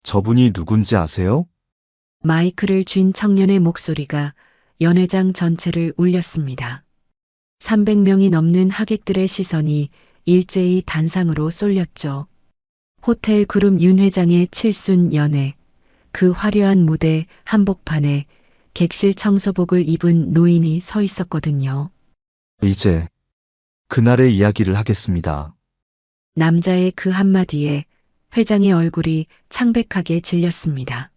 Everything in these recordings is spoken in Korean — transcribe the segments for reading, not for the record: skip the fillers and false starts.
저분이 누군지 아세요? 마이크를 쥔 청년의 목소리가 연회장 전체를 울렸습니다. 300명이 넘는 하객들의 시선이 일제히 단상으로 쏠렸죠. 호텔 그룹 윤 회장의 칠순 연회, 그 화려한 무대 한복판에 객실 청소복을 입은 노인이 서 있었거든요. 이제 그날의 이야기를 하겠습니다. 남자의 그 한마디에 회장의 얼굴이 창백하게 질렸습니다.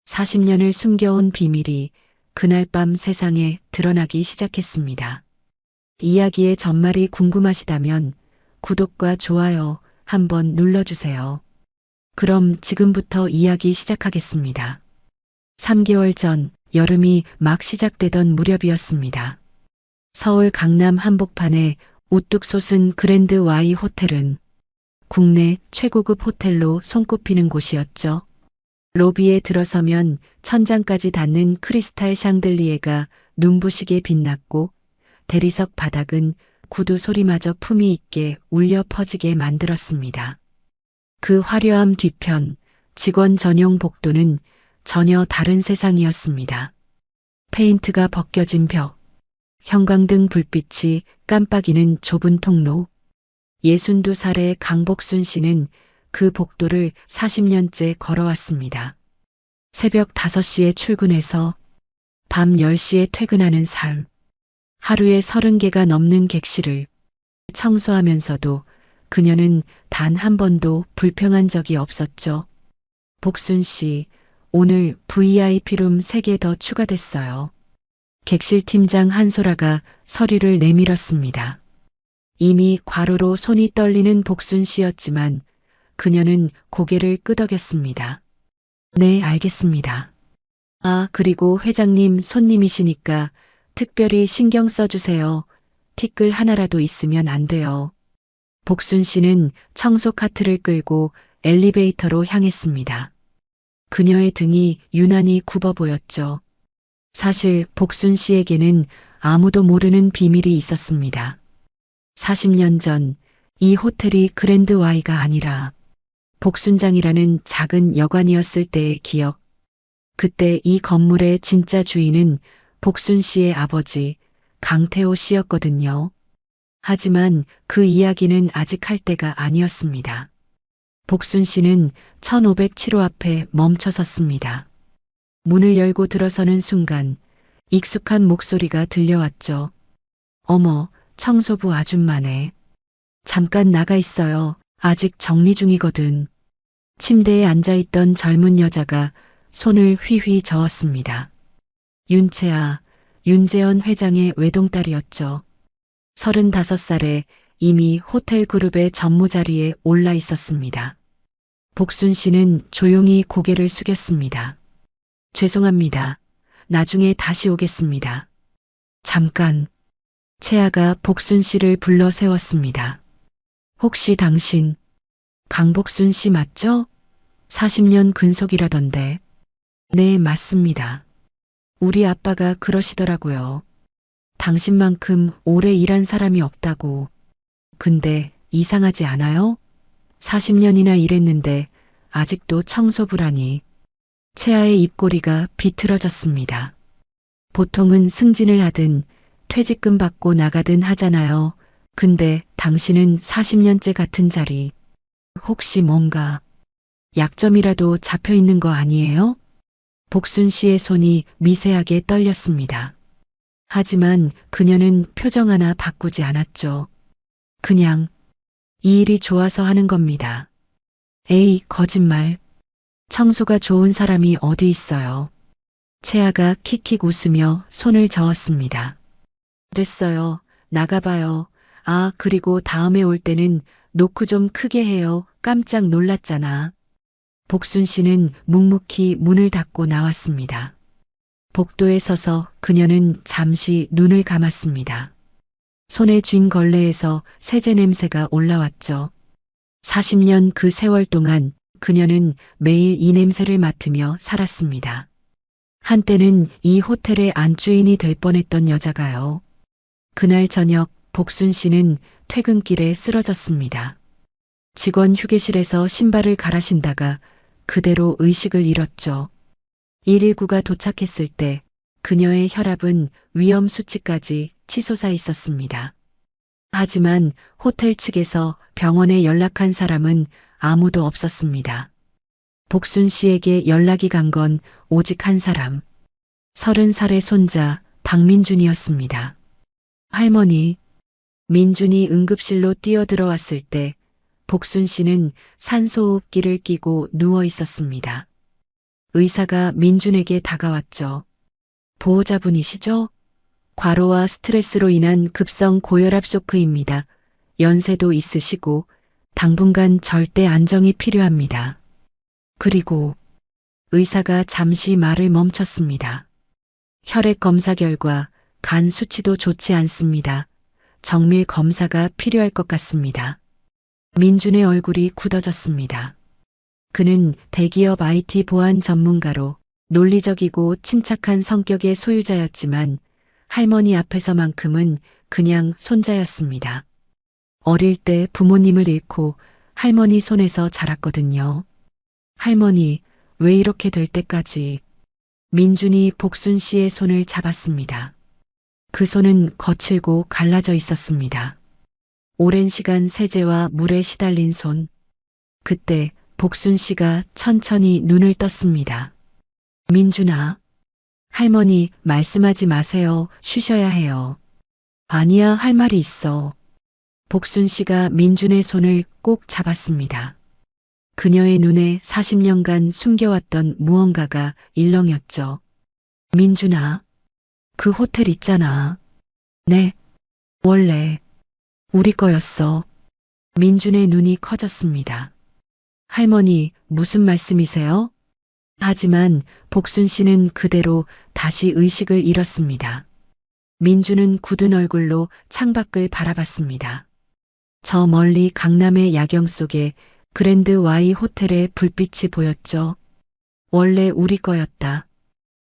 40년을 숨겨온 비밀이 그날 밤 세상에 드러나기 시작했습니다. 이야기의 전말이 궁금하시다면 구독과 좋아요 한번 눌러주세요. 그럼 지금부터 이야기 시작하겠습니다. 3개월 전 여름이 막 시작되던 무렵이었습니다. 서울 강남 한복판에 우뚝 솟은 그랜드 Y 호텔은 국내 최고급 호텔로 손꼽히는 곳이었죠. 로비에 들어서면 천장까지 닿는 크리스탈 샹들리에가 눈부시게 빛났고 대리석 바닥은 구두 소리마저 품위 있게 울려 퍼지게 만들었습니다. 그 화려함 뒤편 직원 전용 복도는 전혀 다른 세상이었습니다. 페인트가 벗겨진 벽, 형광등 불빛이 깜빡이는 좁은 통로, 62살의 강복순 씨는 그 복도를 40년째 걸어왔습니다. 새벽 5시에 출근해서 밤 10시에 퇴근하는 삶. 하루에 30개가 넘는 객실을 청소하면서도 그녀는 단 한 번도 불평한 적이 없었죠. 복순 씨, 오늘 VIP룸 3개 더 추가됐어요. 객실 팀장 한소라가 서류를 내밀었습니다. 이미 과로로 손이 떨리는 복순 씨였지만 그녀는 고개를 끄덕였습니다. 네, 알겠습니다. 아, 그리고 회장님 손님이시니까 특별히 신경 써주세요. 티끌 하나라도 있으면 안 돼요. 복순 씨는 청소 카트를 끌고 엘리베이터로 향했습니다. 그녀의 등이 유난히 굽어 보였죠. 사실 복순 씨에게는 아무도 모르는 비밀이 있었습니다. 40년 전 이 호텔이 그랜드 Y가 아니라 복순장이라는 작은 여관이었을 때의 기억. 그때 이 건물의 진짜 주인은 복순 씨의 아버지 강태호 씨였거든요. 하지만 그 이야기는 아직 할 때가 아니었습니다. 복순 씨는 1507호 앞에 멈춰 섰습니다. 문을 열고 들어서는 순간 익숙한 목소리가 들려왔죠. 어머, 청소부 아줌마네. 잠깐 나가 있어요. 아직 정리 중이거든. 침대에 앉아있던 젊은 여자가 손을 휘휘 저었습니다. 윤채아, 윤재현 회장의 외동딸이었죠. 35살에 이미 호텔 그룹의 전무자리에 올라 있었습니다. 복순 씨는 조용히 고개를 숙였습니다. 죄송합니다. 나중에 다시 오겠습니다. 잠깐. 채아가 복순 씨를 불러 세웠습니다. 혹시 당신 강복순 씨 맞죠? 40년 근속이라던데. 네, 맞습니다. 우리 아빠가 그러시더라고요. 당신만큼 오래 일한 사람이 없다고. 근데 이상하지 않아요? 40년이나 일했는데 아직도 청소부라니. 채아의 입꼬리가 비틀어졌습니다. 보통은 승진을 하든 퇴직금 받고 나가든 하잖아요. 근데 당신은 40년째 같은 자리. 혹시 뭔가 약점이라도 잡혀 있는 거 아니에요? 복순 씨의 손이 미세하게 떨렸습니다. 하지만 그녀는 표정 하나 바꾸지 않았죠. 그냥 이 일이 좋아서 하는 겁니다. 에이, 거짓말. 청소가 좋은 사람이 어디 있어요. 채아가 킥킥 웃으며 손을 저었습니다. 됐어요. 나가봐요. 아, 그리고 다음에 올 때는 노크 좀 크게 해요. 깜짝 놀랐잖아. 복순 씨는 묵묵히 문을 닫고 나왔습니다. 복도에 서서 그녀는 잠시 눈을 감았습니다. 손에 쥔 걸레에서 세제 냄새가 올라왔죠. 40년 그 세월 동안 그녀는 매일 이 냄새를 맡으며 살았습니다. 한때는 이 호텔의 안주인이 될 뻔했던 여자가요. 그날 저녁 복순 씨는 퇴근길에 쓰러졌습니다. 직원 휴게실에서 신발을 갈아 신다가 그대로 의식을 잃었죠. 119가 도착했을 때 그녀의 혈압은 위험 수치까지 치솟아 있었습니다. 하지만 호텔 측에서 병원에 연락한 사람은 아무도 없었습니다. 복순 씨에게 연락이 간 건 오직 한 사람, 30살의 손자 박민준이었습니다. 할머니, 민준이 응급실로 뛰어들어왔을 때 복순 씨는 산소호흡기를 끼고 누워 있었습니다. 의사가 민준에게 다가왔죠. 보호자분이시죠? 과로와 스트레스로 인한 급성 고혈압 쇼크입니다. 연세도 있으시고 당분간 절대 안정이 필요합니다. 그리고 의사가 잠시 말을 멈췄습니다. 혈액 검사 결과 간 수치도 좋지 않습니다. 정밀 검사가 필요할 것 같습니다. 민준의 얼굴이 굳어졌습니다. 그는 대기업 IT 보안 전문가로 논리적이고 침착한 성격의 소유자였지만 할머니 앞에서만큼은 그냥 손자였습니다. 어릴 때 부모님을 잃고 할머니 손에서 자랐거든요. 할머니, 왜 이렇게 될 때까지? 민준이 복순 씨의 손을 잡았습니다. 그 손은 거칠고 갈라져 있었습니다. 오랜 시간 세제와 물에 시달린 손. 그때 복순 씨가 천천히 눈을 떴습니다. 민준아, 할머니 말씀하지 마세요. 쉬셔야 해요. 아니야, 할 말이 있어. 복순 씨가 민준의 손을 꼭 잡았습니다. 그녀의 눈에 40년간 숨겨왔던 무언가가 일렁였죠. 민준아, 그 호텔 있잖아. 네, 원래 우리 거였어. 민준의 눈이 커졌습니다. 할머니, 무슨 말씀이세요? 하지만 복순 씨는 그대로 다시 의식을 잃었습니다. 민준은 굳은 얼굴로 창밖을 바라봤습니다. 저 멀리 강남의 야경 속에 그랜드 Y 호텔의 불빛이 보였죠. 원래 우리 거였다.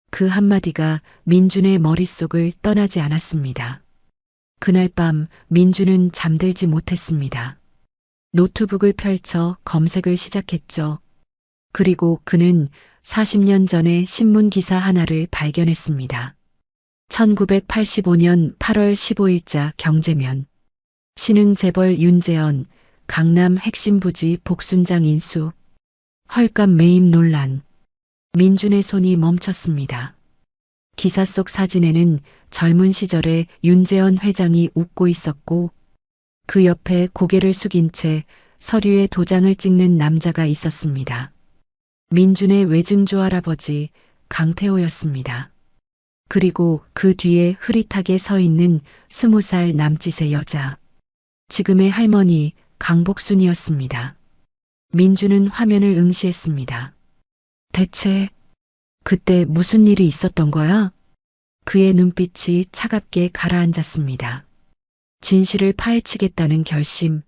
그 한마디가 민준의 머릿속을 떠나지 않았습니다. 그날 밤 민준은 잠들지 못했습니다. 노트북을 펼쳐 검색을 시작했죠. 그리고 그는 40년 전의 신문 기사 하나를 발견했습니다. 1985년 8월 15일자 경제면. 신흥 재벌 윤재현, 강남 핵심 부지 복순장 인수. 헐값 매입 논란. 민준의 손이 멈췄습니다. 기사 속 사진에는 젊은 시절의 윤재현 회장이 웃고 있었고 그 옆에 고개를 숙인 채 서류에 도장을 찍는 남자가 있었습니다. 민준의 외증조 할아버지 강태호였습니다. 그리고 그 뒤에 흐릿하게 서 있는 20살 남짓의 여자. 지금의 할머니 강복순이었습니다. 민준은 화면을 응시했습니다. 대체 그때 무슨 일이 있었던 거야? 그의 눈빛이 차갑게 가라앉았습니다. 진실을 파헤치겠다는 결심.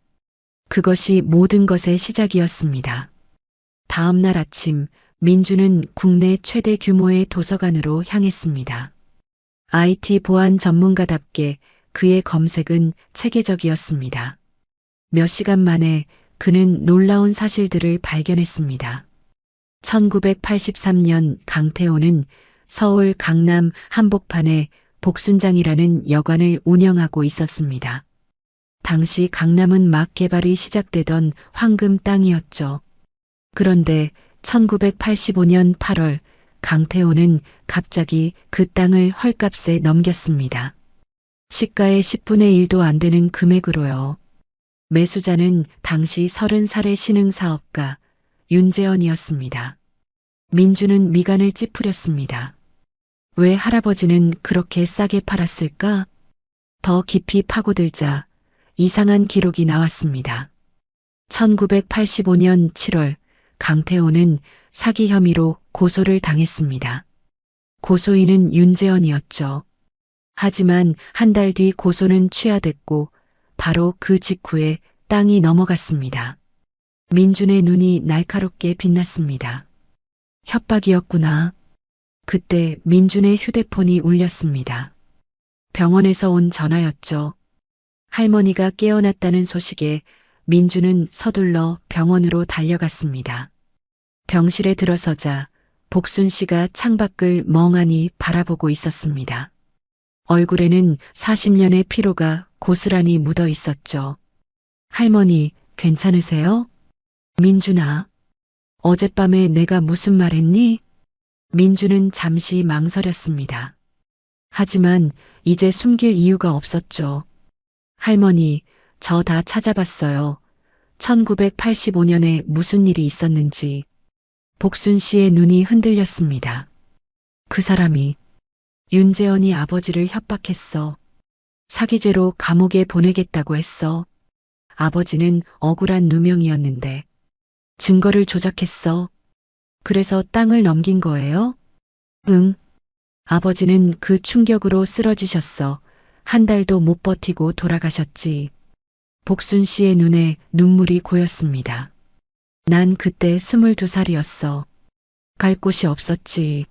그것이 모든 것의 시작이었습니다. 다음 날 아침 민준은 국내 최대 규모의 도서관으로 향했습니다. IT 보안 전문가답게 그의 검색은 체계적이었습니다. 몇 시간 만에 그는 놀라운 사실들을 발견했습니다. 1983년 강태호는 서울 강남 한복판에 복순장이라는 여관을 운영하고 있었습니다. 당시 강남은 막 개발이 시작되던 황금 땅이었죠. 그런데 1985년 8월 강태호는 갑자기 그 땅을 헐값에 넘겼습니다. 시가의 10분의 1도 안 되는 금액으로요. 매수자는 당시 30살의 신흥사업가 윤재현이었습니다. 민준은 미간을 찌푸렸습니다. 왜 할아버지는 그렇게 싸게 팔았을까? 더 깊이 파고들자 이상한 기록이 나왔습니다. 1985년 7월 강태호는 사기 혐의로 고소를 당했습니다. 고소인은 윤재현이었죠. 하지만 한 달 뒤 고소는 취하됐고 바로 그 직후에 땅이 넘어갔습니다. 민준의 눈이 날카롭게 빛났습니다. 협박이었구나. 그때 민준의 휴대폰이 울렸습니다. 병원에서 온 전화였죠. 할머니가 깨어났다는 소식에 민준은 서둘러 병원으로 달려갔습니다. 병실에 들어서자 복순 씨가 창밖을 멍하니 바라보고 있었습니다. 얼굴에는 40년의 피로가 고스란히 묻어 있었죠. 할머니, 괜찮으세요? 민준아, 어젯밤에 내가 무슨 말 했니? 민준은 잠시 망설였습니다. 하지만 이제 숨길 이유가 없었죠. 할머니, 저 다 찾아봤어요. 1985년에 무슨 일이 있었는지. 복순 씨의 눈이 흔들렸습니다. 그 사람이 윤재원이 아버지를 협박했어. 사기죄로 감옥에 보내겠다고 했어. 아버지는 억울한 누명이었는데 증거를 조작했어. 그래서 땅을 넘긴 거예요? 응. 아버지는 그 충격으로 쓰러지셨어. 한 달도 못 버티고 돌아가셨지. 복순 씨의 눈에 눈물이 고였습니다. 난 그때 22살이었어. 갈 곳이 없었지.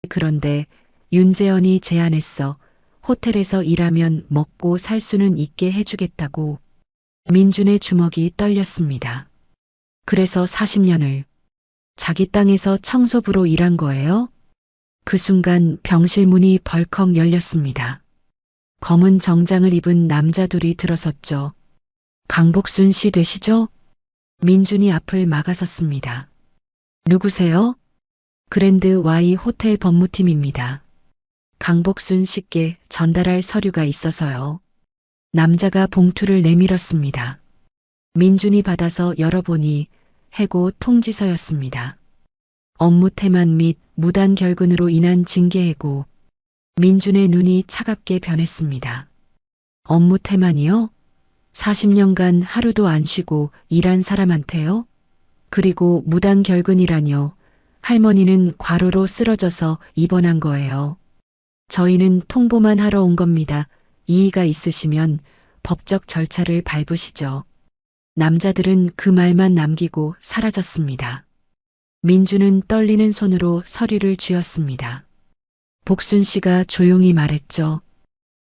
그런데 윤재현이 제안했어. 호텔에서 일하면 먹고 살 수는 있게 해주겠다고. 민준의 주먹이 떨렸습니다. 그래서 40년을 자기 땅에서 청소부로 일한 거예요? 그 순간 병실 문이 벌컥 열렸습니다. 검은 정장을 입은 남자 둘이 들어섰죠. 강복순 씨 되시죠? 민준이 앞을 막아섰습니다. 누구세요? 그랜드 Y 호텔 법무팀입니다. 강복순 씨께 전달할 서류가 있어서요. 남자가 봉투를 내밀었습니다. 민준이 받아서 열어보니 해고 통지서였습니다. 업무 태만 및 무단 결근으로 인한 징계 해고. 민준의 눈이 차갑게 변했습니다. 업무 태만이요? 40년간 하루도 안 쉬고 일한 사람한테요? 그리고 무단 결근이라뇨. 할머니는 과로로 쓰러져서 입원한 거예요. 저희는 통보만 하러 온 겁니다. 이의가 있으시면 법적 절차를 밟으시죠. 남자들은 그 말만 남기고 사라졌습니다. 민주는 떨리는 손으로 서류를 쥐었습니다. 복순 씨가 조용히 말했죠.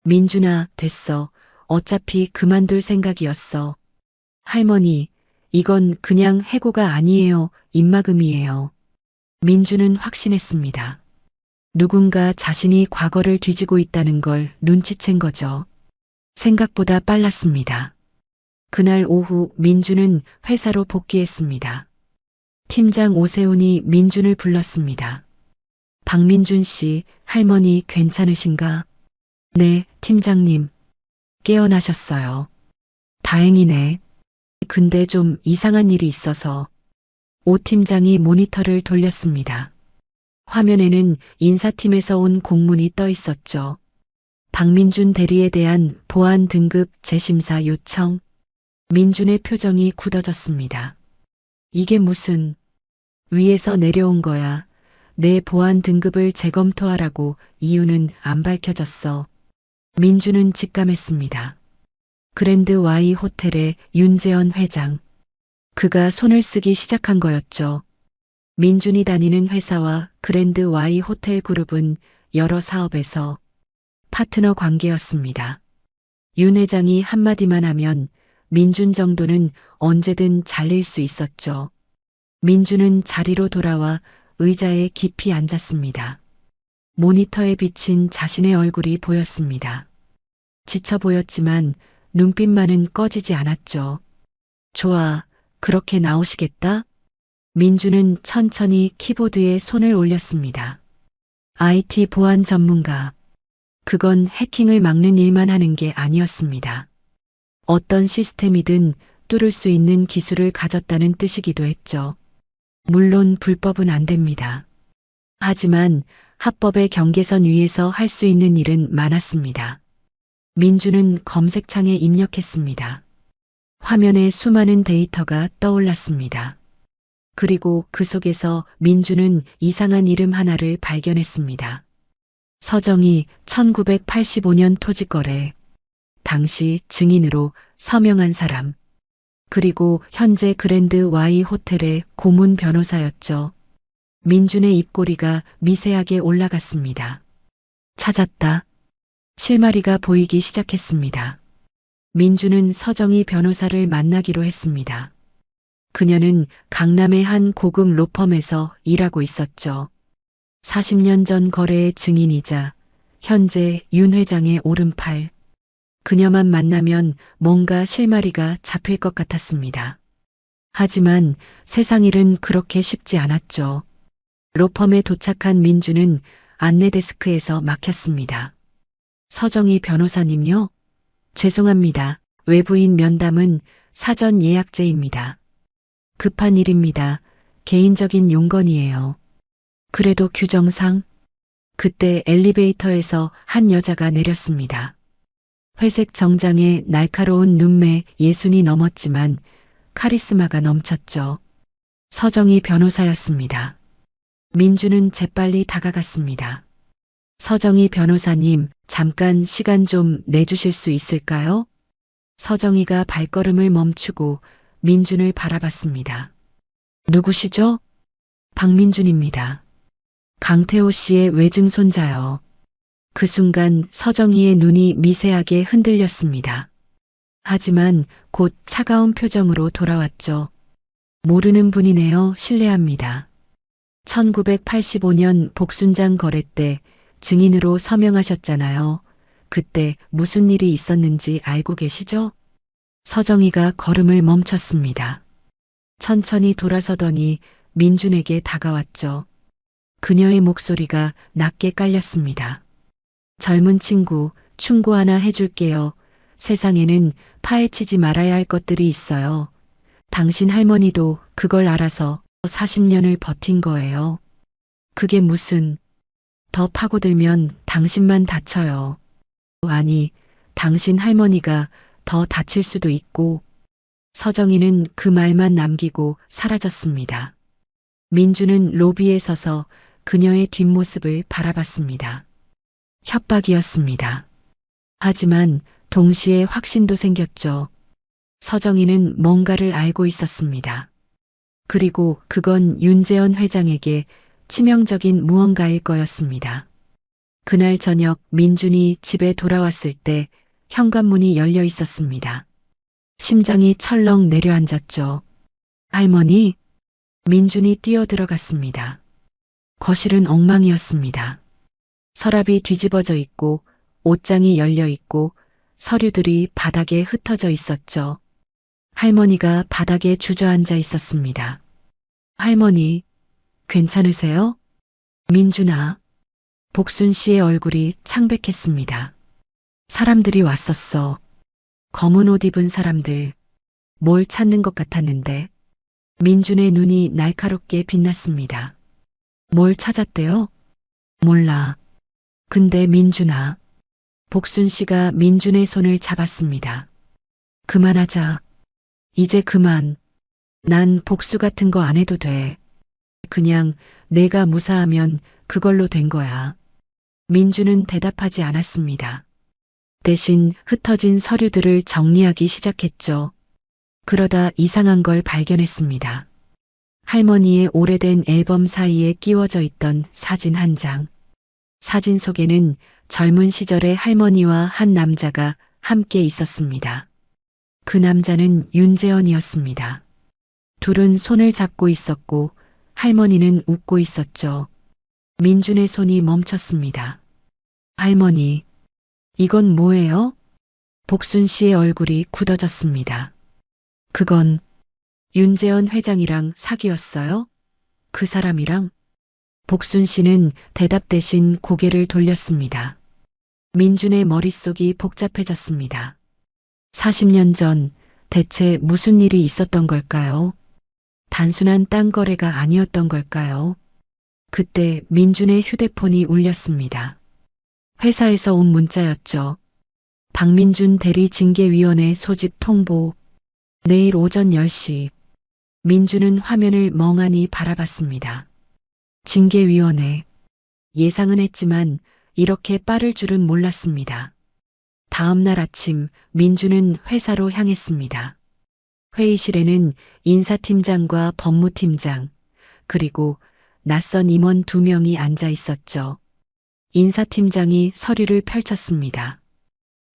민준아, 됐어. 어차피 그만둘 생각이었어. 할머니, 이건 그냥 해고가 아니에요. 입막음이에요. 민준은 확신했습니다. 누군가 자신이 과거를 뒤지고 있다는 걸 눈치챈 거죠. 생각보다 빨랐습니다. 그날 오후 민준은 회사로 복귀했습니다. 팀장 오세훈이 민준을 불렀습니다. 박민준 씨, 할머니 괜찮으신가? 네, 팀장님. 깨어나셨어요. 다행이네. 근데 좀 이상한 일이 있어서. 오 팀장이 모니터를 돌렸습니다. 화면에는 인사팀에서 온 공문이 떠 있었죠. 박민준 대리에 대한 보안 등급 재심사 요청. 민준의 표정이 굳어졌습니다. 이게 무슨, 위에서 내려온 거야. 내 보안 등급을 재검토하라고. 이유는 안 밝혀졌어. 민준은 직감했습니다. 그랜드 Y 호텔의 윤재원 회장. 그가 손을 쓰기 시작한 거였죠. 민준이 다니는 회사와 그랜드 Y 호텔 그룹은 여러 사업에서 파트너 관계였습니다. 윤 회장이 한마디만 하면 민준 정도는 언제든 잘릴 수 있었죠. 민준은 자리로 돌아와 의자에 깊이 앉았습니다. 모니터에 비친 자신의 얼굴이 보였습니다. 지쳐 보였지만 눈빛만은 꺼지지 않았죠. 좋아, 그렇게 나오시겠다? 민준은 천천히 키보드에 손을 올렸습니다. IT 보안 전문가. 그건 해킹을 막는 일만 하는 게 아니었습니다. 어떤 시스템이든 뚫을 수 있는 기술을 가졌다는 뜻이기도 했죠. 물론 불법은 안 됩니다. 하지만 합법의 경계선 위에서 할 수 있는 일은 많았습니다. 민준은 검색창에 입력했습니다. 화면에 수많은 데이터가 떠올랐습니다. 그리고 그 속에서 민준은 이상한 이름 하나를 발견했습니다. 서정희 1985년 토지거래. 당시 증인으로 서명한 사람. 그리고 현재 그랜드 Y 호텔의 고문 변호사였죠. 민준의 입꼬리가 미세하게 올라갔습니다. 찾았다. 실마리가 보이기 시작했습니다. 민준은 서정희 변호사를 만나기로 했습니다. 그녀는 강남의 한 고급 로펌에서 일하고 있었죠. 40년 전 거래의 증인이자 현재 윤 회장의 오른팔. 그녀만 만나면 뭔가 실마리가 잡힐 것 같았습니다. 하지만 세상 일은 그렇게 쉽지 않았죠. 로펌에 도착한 민주는 안내 데스크에서 막혔습니다. 서정희 변호사님요? 죄송합니다. 외부인 면담은 사전 예약제입니다. 급한 일입니다. 개인적인 용건이에요. 그래도 규정상 그때 엘리베이터에서 한 여자가 내렸습니다. 회색 정장에 날카로운 눈매 60이 넘었지만 카리스마가 넘쳤죠. 서정희 변호사였습니다. 민주는 재빨리 다가갔습니다. 서정희 변호사님, 잠깐 시간 좀 내주실 수 있을까요? 서정희가 발걸음을 멈추고 민준을 바라봤습니다. 누구시죠? 박민준입니다. 강태호 씨의 외증손자요. 그 순간 서정희의 눈이 미세하게 흔들렸습니다. 하지만 곧 차가운 표정으로 돌아왔죠. 모르는 분이네요. 실례합니다. 1985년 복순장 거래 때 증인으로 서명하셨잖아요. 그때 무슨 일이 있었는지 알고 계시죠? 서정희가 걸음을 멈췄습니다. 천천히 돌아서더니 민준에게 다가왔죠. 그녀의 목소리가 낮게 깔렸습니다. 젊은 친구, 충고 하나 해줄게요. 세상에는 파헤치지 말아야 할 것들이 있어요. 당신 할머니도 그걸 알아서 40년을 버틴 거예요. 그게 무슨, 더 파고들면 당신만 다쳐요. 아니, 당신 할머니가 더 다칠 수도 있고. 서정희는 그 말만 남기고 사라졌습니다. 민주는 로비에 서서 그녀의 뒷모습을 바라봤습니다. 협박이었습니다. 하지만 동시에 확신도 생겼죠. 서정희는 뭔가를 알고 있었습니다. 그리고 그건 윤재현 회장에게 치명적인 무언가일 거였습니다. 그날 저녁 민준이 집에 돌아왔을 때 현관문이 열려 있었습니다. 심장이 철렁 내려앉았죠. 할머니? 민준이 뛰어들어갔습니다. 거실은 엉망이었습니다. 서랍이 뒤집어져 있고 옷장이 열려 있고 서류들이 바닥에 흩어져 있었죠. 할머니가 바닥에 주저앉아 있었습니다. 할머니, 괜찮으세요? 민준아. 복순 씨의 얼굴이 창백했습니다. 사람들이 왔었어. 검은 옷 입은 사람들. 뭘 찾는 것 같았는데. 민준의 눈이 날카롭게 빛났습니다. 뭘 찾았대요? 몰라. 근데 민준아. 복순 씨가 민준의 손을 잡았습니다. 그만하자. 이제 그만. 난 복수 같은 거 안 해도 돼. 그냥 내가 무사하면 그걸로 된 거야. 민준은 대답하지 않았습니다. 대신 흩어진 서류들을 정리하기 시작했죠. 그러다 이상한 걸 발견했습니다. 할머니의 오래된 앨범 사이에 끼워져 있던 사진 한 장. 사진 속에는 젊은 시절의 할머니와 한 남자가 함께 있었습니다. 그 남자는 윤재현이었습니다. 둘은 손을 잡고 있었고 할머니는 웃고 있었죠. 민준의 손이 멈췄습니다. 할머니, 이건 뭐예요? 복순 씨의 얼굴이 굳어졌습니다. 그건 윤재현 회장이랑 사귀었어요? 그 사람이랑? 복순 씨는 대답 대신 고개를 돌렸습니다. 민준의 머릿속이 복잡해졌습니다. 40년 전 대체 무슨 일이 있었던 걸까요? 단순한 땅 거래가 아니었던 걸까요? 그때 민준의 휴대폰이 울렸습니다. 회사에서 온 문자였죠. 박민준 대리 징계위원회 소집 통보. 내일 오전 10시. 민준은 화면을 멍하니 바라봤습니다. 징계위원회. 예상은 했지만 이렇게 빠를 줄은 몰랐습니다. 다음 날 아침 민준은 회사로 향했습니다. 회의실에는 인사팀장과 법무팀장, 그리고 낯선 임원 2명이 앉아 있었죠. 인사팀장이 서류를 펼쳤습니다.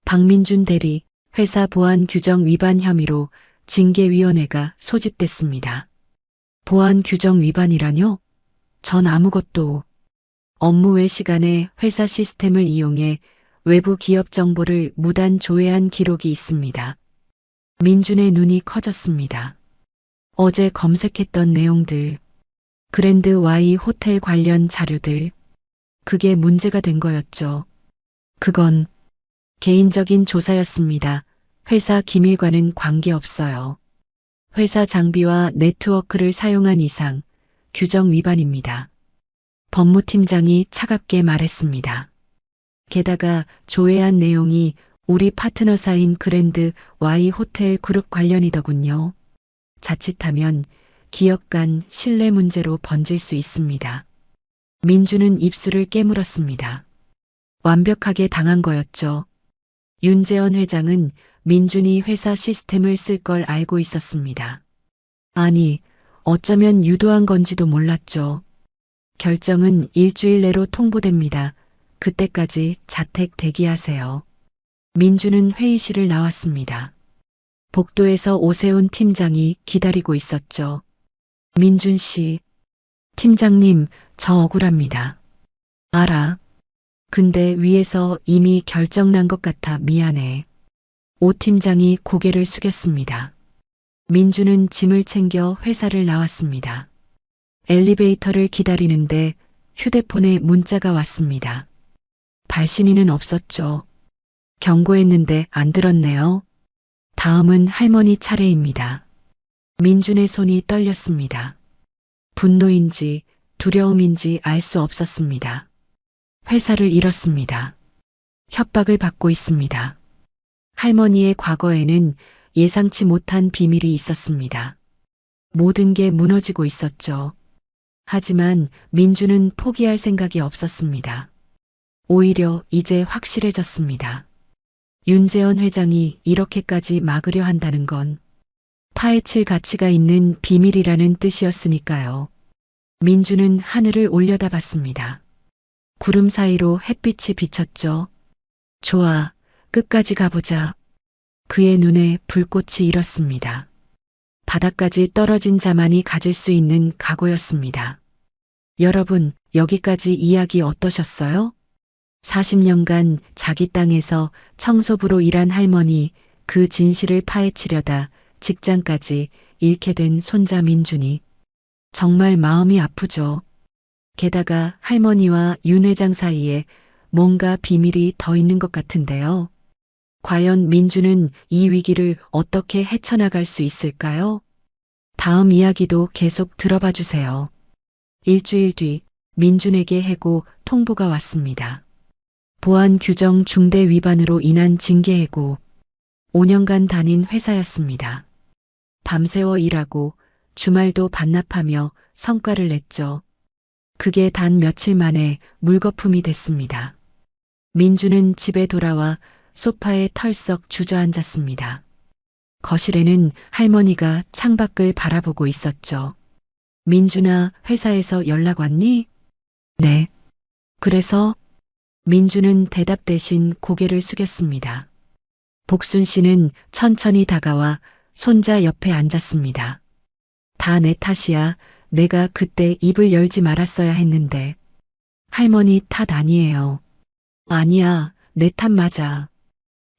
박민준 대리, 회사 보안 규정 위반 혐의로 징계위원회가 소집됐습니다. 보안 규정 위반이라뇨? 전 아무것도. 업무 외 시간에 회사 시스템을 이용해 외부 기업 정보를 무단 조회한 기록이 있습니다. 민준의 눈이 커졌습니다. 어제 검색했던 내용들, 그랜드 Y 호텔 관련 자료들, 그게 문제가 된 거였죠. 그건 개인적인 조사였습니다. 회사 기밀과는 관계없어요. 회사 장비와 네트워크를 사용한 이상 규정 위반입니다. 법무팀장이 차갑게 말했습니다. 게다가 조회한 내용이 우리 파트너사인 그랜드 Y 호텔 그룹 관련이더군요. 자칫하면 기업 간 신뢰 문제로 번질 수 있습니다. 민주는 입술을 깨물었습니다. 완벽하게 당한 거였죠. 윤재원 회장은 민준이 회사 시스템을 쓸 걸 알고 있었습니다. 아니, 어쩌면 유도한 건지도 몰랐죠. 결정은 일주일 내로 통보됩니다. 그때까지 자택 대기하세요. 민주는 회의실을 나왔습니다. 복도에서 오세훈 팀장이 기다리고 있었죠. 민준 씨, 팀장님, 저 억울합니다. 알아. 근데 위에서 이미 결정 난 것 같아 미안해. 오 팀장이 고개를 숙였습니다. 민주는 짐을 챙겨 회사를 나왔습니다. 엘리베이터를 기다리는데 휴대폰에 문자가 왔습니다. 발신인은 없었죠. 경고했는데 안 들었네요. 다음은 할머니 차례입니다. 민준의 손이 떨렸습니다. 분노인지 두려움인지 알 수 없었습니다. 회사를 잃었습니다. 협박을 받고 있습니다. 할머니의 과거에는 예상치 못한 비밀이 있었습니다. 모든 게 무너지고 있었죠. 하지만 민주는 포기할 생각이 없었습니다. 오히려 이제 확실해졌습니다. 윤재원 회장이 이렇게까지 막으려 한다는 건 파헤칠 가치가 있는 비밀이라는 뜻이었으니까요. 민주는 하늘을 올려다봤습니다. 구름 사이로 햇빛이 비쳤죠. 좋아, 끝까지 가보자. 그의 눈에 불꽃이 일었습니다. 바닥까지 떨어진 자만이 가질 수 있는 각오였습니다. 여러분, 여기까지 이야기 어떠셨어요? 40년간 자기 땅에서 청소부로 일한 할머니, 그 진실을 파헤치려다 직장까지 잃게 된 손자 민준이 정말 마음이 아프죠. 게다가 할머니와 윤 회장 사이에 뭔가 비밀이 더 있는 것 같은데요. 과연 민준은 이 위기를 어떻게 헤쳐나갈 수 있을까요? 다음 이야기도 계속 들어봐 주세요. 일주일 뒤 민준에게 해고 통보가 왔습니다. 보안 규정 중대 위반으로 인한 징계 해고. 5년간 다닌 회사였습니다. 밤새워 일하고 주말도 반납하며 성과를 냈죠. 그게 단 며칠 만에 물거품이 됐습니다. 민주는 집에 돌아와 소파에 털썩 주저앉았습니다. 거실에는 할머니가 창밖을 바라보고 있었죠. 민준아, 회사에서 연락 왔니? 네. 그래서? 민주는 대답 대신 고개를 숙였습니다. 복순 씨는 천천히 다가와 손자 옆에 앉았습니다. 다 내 탓이야. 내가 그때 입을 열지 말았어야 했는데. 할머니 탓 아니에요. 아니야, 내 탓 맞아.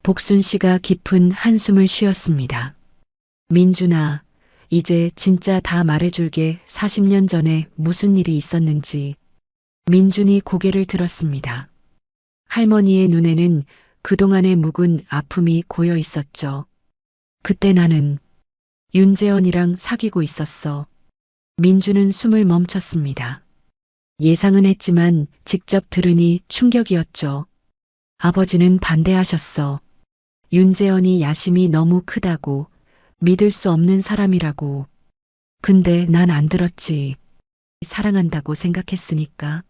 복순 씨가 깊은 한숨을 쉬었습니다. 민준아, 이제 진짜 다 말해줄게. 40년 전에 무슨 일이 있었는지. 민준이 고개를 들었습니다. 할머니의 눈에는 그동안의 묵은 아픔이 고여 있었죠. 그때 나는 윤재원이랑 사귀고 있었어. 민주는 숨을 멈췄습니다. 예상은 했지만 직접 들으니 충격이었죠. 아버지는 반대하셨어. 윤재원이 야심이 너무 크다고, 믿을 수 없는 사람이라고. 근데 난 안 들었지. 사랑한다고 생각했으니까.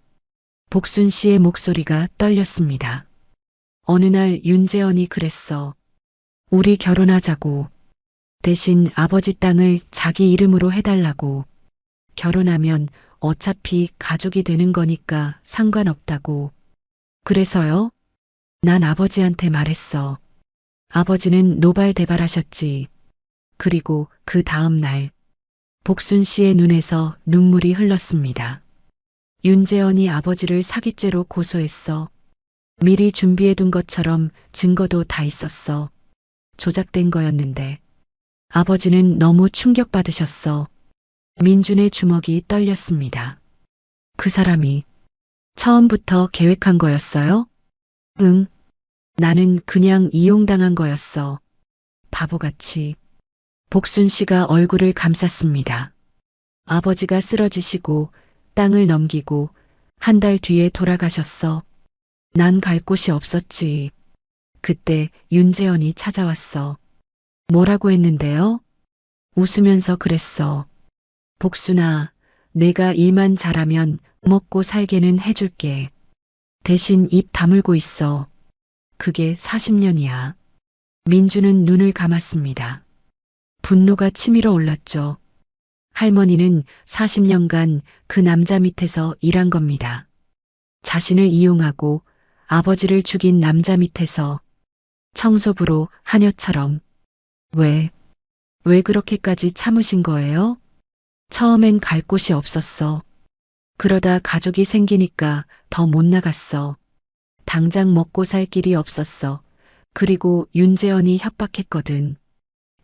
복순 씨의 목소리가 떨렸습니다. 어느 날 윤재원이 그랬어. 우리 결혼하자고. 대신 아버지 땅을 자기 이름으로 해달라고. 결혼하면 어차피 가족이 되는 거니까 상관없다고. 그래서요? 난 아버지한테 말했어. 아버지는 노발대발하셨지. 그리고 그 다음 날 복순 씨의 눈에서 눈물이 흘렀습니다. 윤재원이 아버지를 사기죄로 고소했어. 미리 준비해둔 것처럼 증거도 다 있었어. 조작된 거였는데 아버지는 너무 충격받으셨어. 민준의 주먹이 떨렸습니다. 그 사람이 처음부터 계획한 거였어요? 응. 나는 그냥 이용당한 거였어. 바보같이. 복순 씨가 얼굴을 감쌌습니다. 아버지가 쓰러지시고 땅을 넘기고 한 달 뒤에 돌아가셨어. 난 갈 곳이 없었지. 그때 윤재현이 찾아왔어. 뭐라고 했는데요? 웃으면서 그랬어. 복순아, 내가 일만 잘하면 먹고 살게는 해줄게. 대신 입 다물고 있어. 그게 40년이야. 민주는 눈을 감았습니다. 분노가 치밀어 올랐죠. 할머니는 40년간 그 남자 밑에서 일한 겁니다. 자신을 이용하고 아버지를 죽인 남자 밑에서 청소부로 하녀처럼. 왜 그렇게까지 참으신 거예요? 처음엔 갈 곳이 없었어. 그러다 가족이 생기니까 더 못 나갔어. 당장 먹고 살 길이 없었어. 그리고 윤재현이 협박했거든.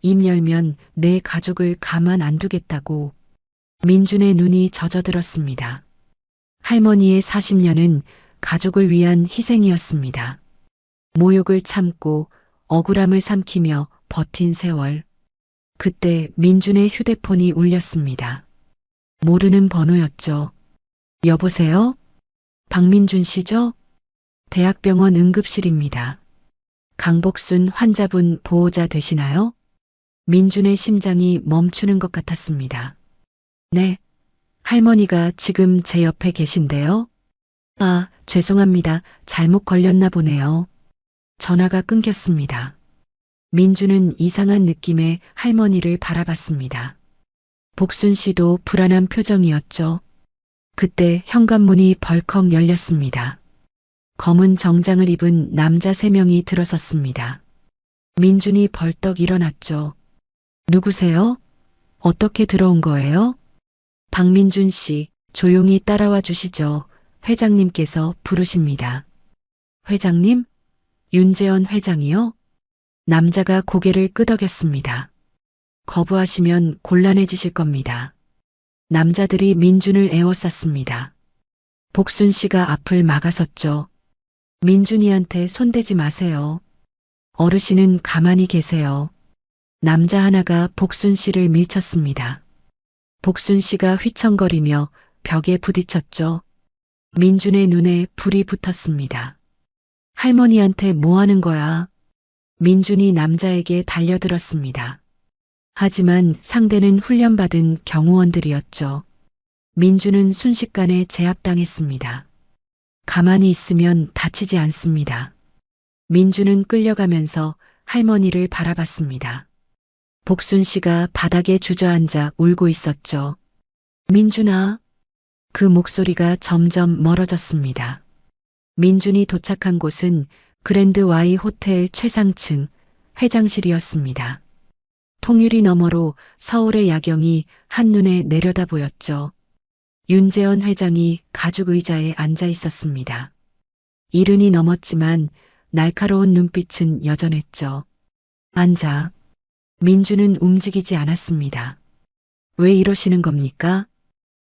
입 열면 내 가족을 가만 안 두겠다고. 민준의 눈이 젖어들었습니다. 할머니의 40년은 가족을 위한 희생이었습니다. 모욕을 참고 억울함을 삼키며 버틴 세월. 그때 민준의 휴대폰이 울렸습니다. 모르는 번호였죠. 여보세요? 박민준 씨죠? 대학병원 응급실입니다. 강복순 환자분 보호자 되시나요? 민준의 심장이 멈추는 것 같았습니다. 네. 할머니가 지금 제 옆에 계신데요. 아, 죄송합니다. 잘못 걸렸나 보네요. 전화가 끊겼습니다. 민주는 이상한 느낌의 할머니를 바라봤습니다. 복순 씨도 불안한 표정이었죠. 그때 현관문이 벌컥 열렸습니다. 검은 정장을 입은 남자 3명이 들어섰습니다. 민준이 벌떡 일어났죠. 누구세요? 어떻게 들어온 거예요? 박민준 씨, 조용히 따라와 주시죠. 회장님께서 부르십니다. 회장님? 윤재현 회장이요? 남자가 고개를 끄덕였습니다. 거부하시면 곤란해지실 겁니다. 남자들이 민준을 에워쌌습니다. 복순 씨가 앞을 막아섰죠. 민준이한테 손대지 마세요. 어르신은 가만히 계세요. 남자 하나가 복순 씨를 밀쳤습니다. 복순 씨가 휘청거리며 벽에 부딪혔죠. 민준의 눈에 불이 붙었습니다. 할머니한테 뭐 하는 거야? 민준이 남자에게 달려들었습니다. 하지만 상대는 훈련받은 경호원들이었죠. 민준은 순식간에 제압당했습니다. 가만히 있으면 다치지 않습니다. 민준은 끌려가면서 할머니를 바라봤습니다. 복순 씨가 바닥에 주저앉아 울고 있었죠. 민준아. 그 목소리가 점점 멀어졌습니다. 민준이 도착한 곳은 그랜드 Y 호텔 최상층 회장실이었습니다. 통유리 너머로 서울의 야경이 한눈에 내려다 보였죠. 윤재현 회장이 가죽 의자에 앉아 있었습니다. 이른이 넘었지만 날카로운 눈빛은 여전했죠. 앉아. 민주는 움직이지 않았습니다. 왜 이러시는 겁니까?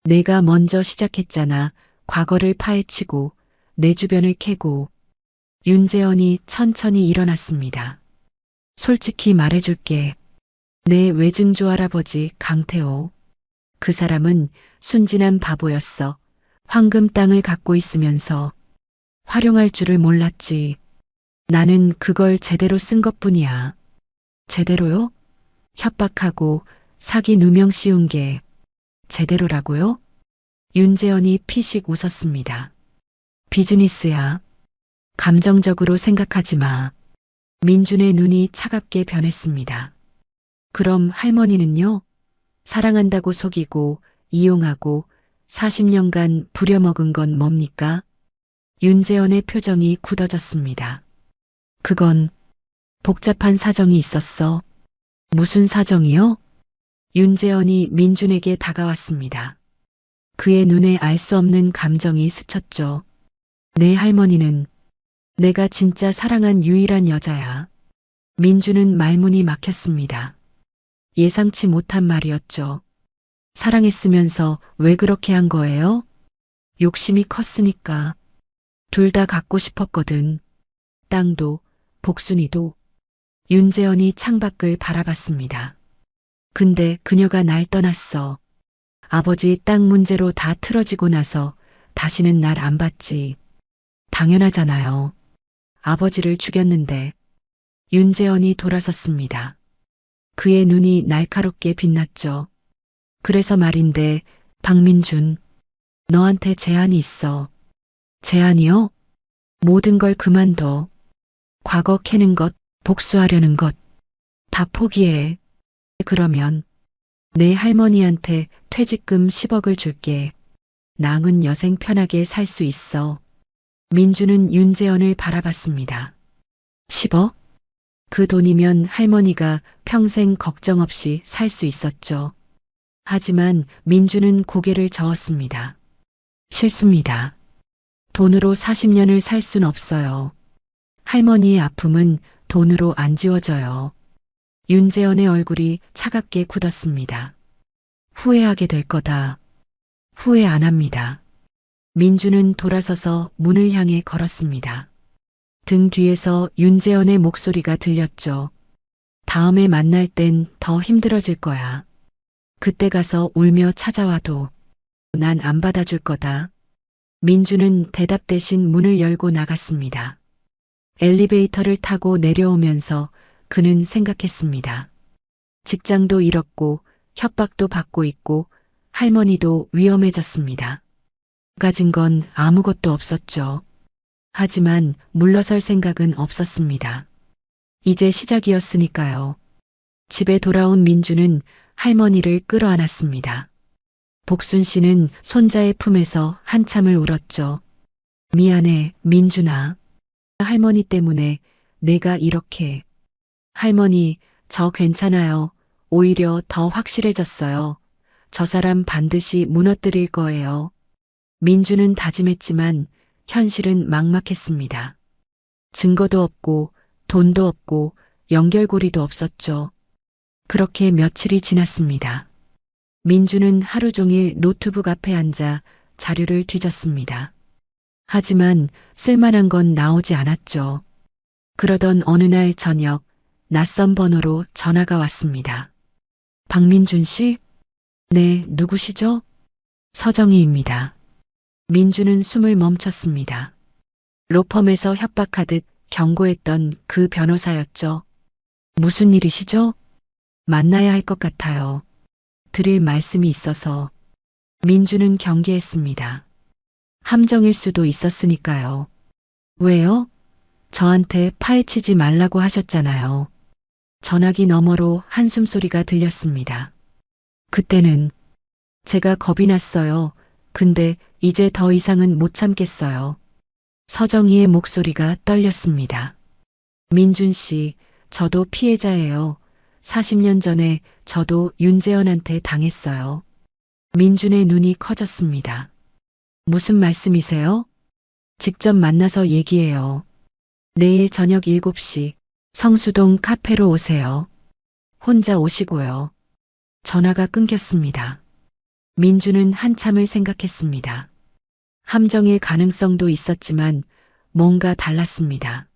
내가 먼저 시작했잖아. 과거를 파헤치고 내 주변을 캐고. 윤재현이 천천히 일어났습니다. 솔직히 말해줄게. 내 외증조 할아버지 강태호. 그 사람은 순진한 바보였어. 황금 땅을 갖고 있으면서 활용할 줄을 몰랐지. 나는 그걸 제대로 쓴 것뿐이야. 제대로요? 협박하고 사기 누명 씌운 게 제대로라고요? 윤재현이 피식 웃었습니다. 비즈니스야. 감정적으로 생각하지 마. 민준의 눈이 차갑게 변했습니다. 그럼 할머니는요? 사랑한다고 속이고 이용하고 40년간 부려먹은 건 뭡니까? 윤재현의 표정이 굳어졌습니다. 그건 복잡한 사정이 있었어. 무슨 사정이요? 윤재현이 민준에게 다가왔습니다. 그의 눈에 알 수 없는 감정이 스쳤죠. 내 할머니는 내가 진짜 사랑한 유일한 여자야. 민준은 말문이 막혔습니다. 예상치 못한 말이었죠. 사랑했으면서 왜 그렇게 한 거예요? 욕심이 컸으니까. 둘 다 갖고 싶었거든. 땅도, 복순이도. 윤재현이 창밖을 바라봤습니다. 근데 그녀가 날 떠났어. 아버지 땅 문제로 다 틀어지고 나서 다시는 날 안 봤지. 당연하잖아요. 아버지를 죽였는데. 윤재현이 돌아섰습니다. 그의 눈이 날카롭게 빛났죠. 그래서 말인데, 박민준, 너한테 제안이 있어. 제안이요? 모든 걸 그만둬. 과거 캐는 것, 복수하려는 것, 다 포기해. 그러면 내 할머니한테 퇴직금 10억을 줄게. 낭은 여생 편하게 살 수 있어. 민주는 윤재현을 바라봤습니다. 10억? 그 돈이면 할머니가 평생 걱정 없이 살 수 있었죠. 하지만 민주는 고개를 저었습니다. 싫습니다. 돈으로 40년을 살 순 없어요. 할머니의 아픔은 돈으로 안 지워져요. 윤재현의 얼굴이 차갑게 굳었습니다. 후회하게 될 거다. 후회 안 합니다. 민주는 돌아서서 문을 향해 걸었습니다. 등 뒤에서 윤재현의 목소리가 들렸죠. 다음에 만날 땐 더 힘들어질 거야. 그때 가서 울며 찾아와도 난 안 받아줄 거다. 민주는 대답 대신 문을 열고 나갔습니다. 엘리베이터를 타고 내려오면서 그는 생각했습니다. 직장도 잃었고 협박도 받고 있고 할머니도 위험해졌습니다. 가진 건 아무것도 없었죠. 하지만 물러설 생각은 없었습니다. 이제 시작이었으니까요. 집에 돌아온 민주는 할머니를 끌어안았습니다. 복순 씨는 손자의 품에서 한참을 울었죠. 미안해, 민준아. 할머니 때문에 내가 이렇게. 할머니, 저 괜찮아요. 오히려 더 확실해졌어요. 저 사람 반드시 무너뜨릴 거예요. 민주는 다짐했지만 현실은 막막했습니다. 증거도 없고 돈도 없고 연결고리도 없었죠. 그렇게 며칠이 지났습니다. 민주는 하루 종일 노트북 앞에 앉아 자료를 뒤졌습니다. 하지만 쓸만한 건 나오지 않았죠. 그러던 어느 날 저녁 낯선 번호로 전화가 왔습니다. 박민준 씨? 네, 누구시죠? 서정희입니다. 민주는 숨을 멈췄습니다. 로펌에서 협박하듯 경고했던 그 변호사였죠. 무슨 일이시죠? 만나야 할 것 같아요. 드릴 말씀이 있어서. 민주는 경계했습니다. 함정일 수도 있었으니까요. 왜요? 저한테 파헤치지 말라고 하셨잖아요. 전화기 너머로 한숨 소리가 들렸습니다. 그때는 제가 겁이 났어요. 근데 이제 더 이상은 못 참겠어요. 서정희의 목소리가 떨렸습니다. 민준 씨, 저도 피해자예요. 40년 전에 저도 윤재현한테 당했어요. 민준의 눈이 커졌습니다. 무슨 말씀이세요? 직접 만나서 얘기해요. 내일 저녁 7시 성수동 카페로 오세요. 혼자 오시고요. 전화가 끊겼습니다. 민주는 한참을 생각했습니다. 함정일 가능성도 있었지만 뭔가 달랐습니다.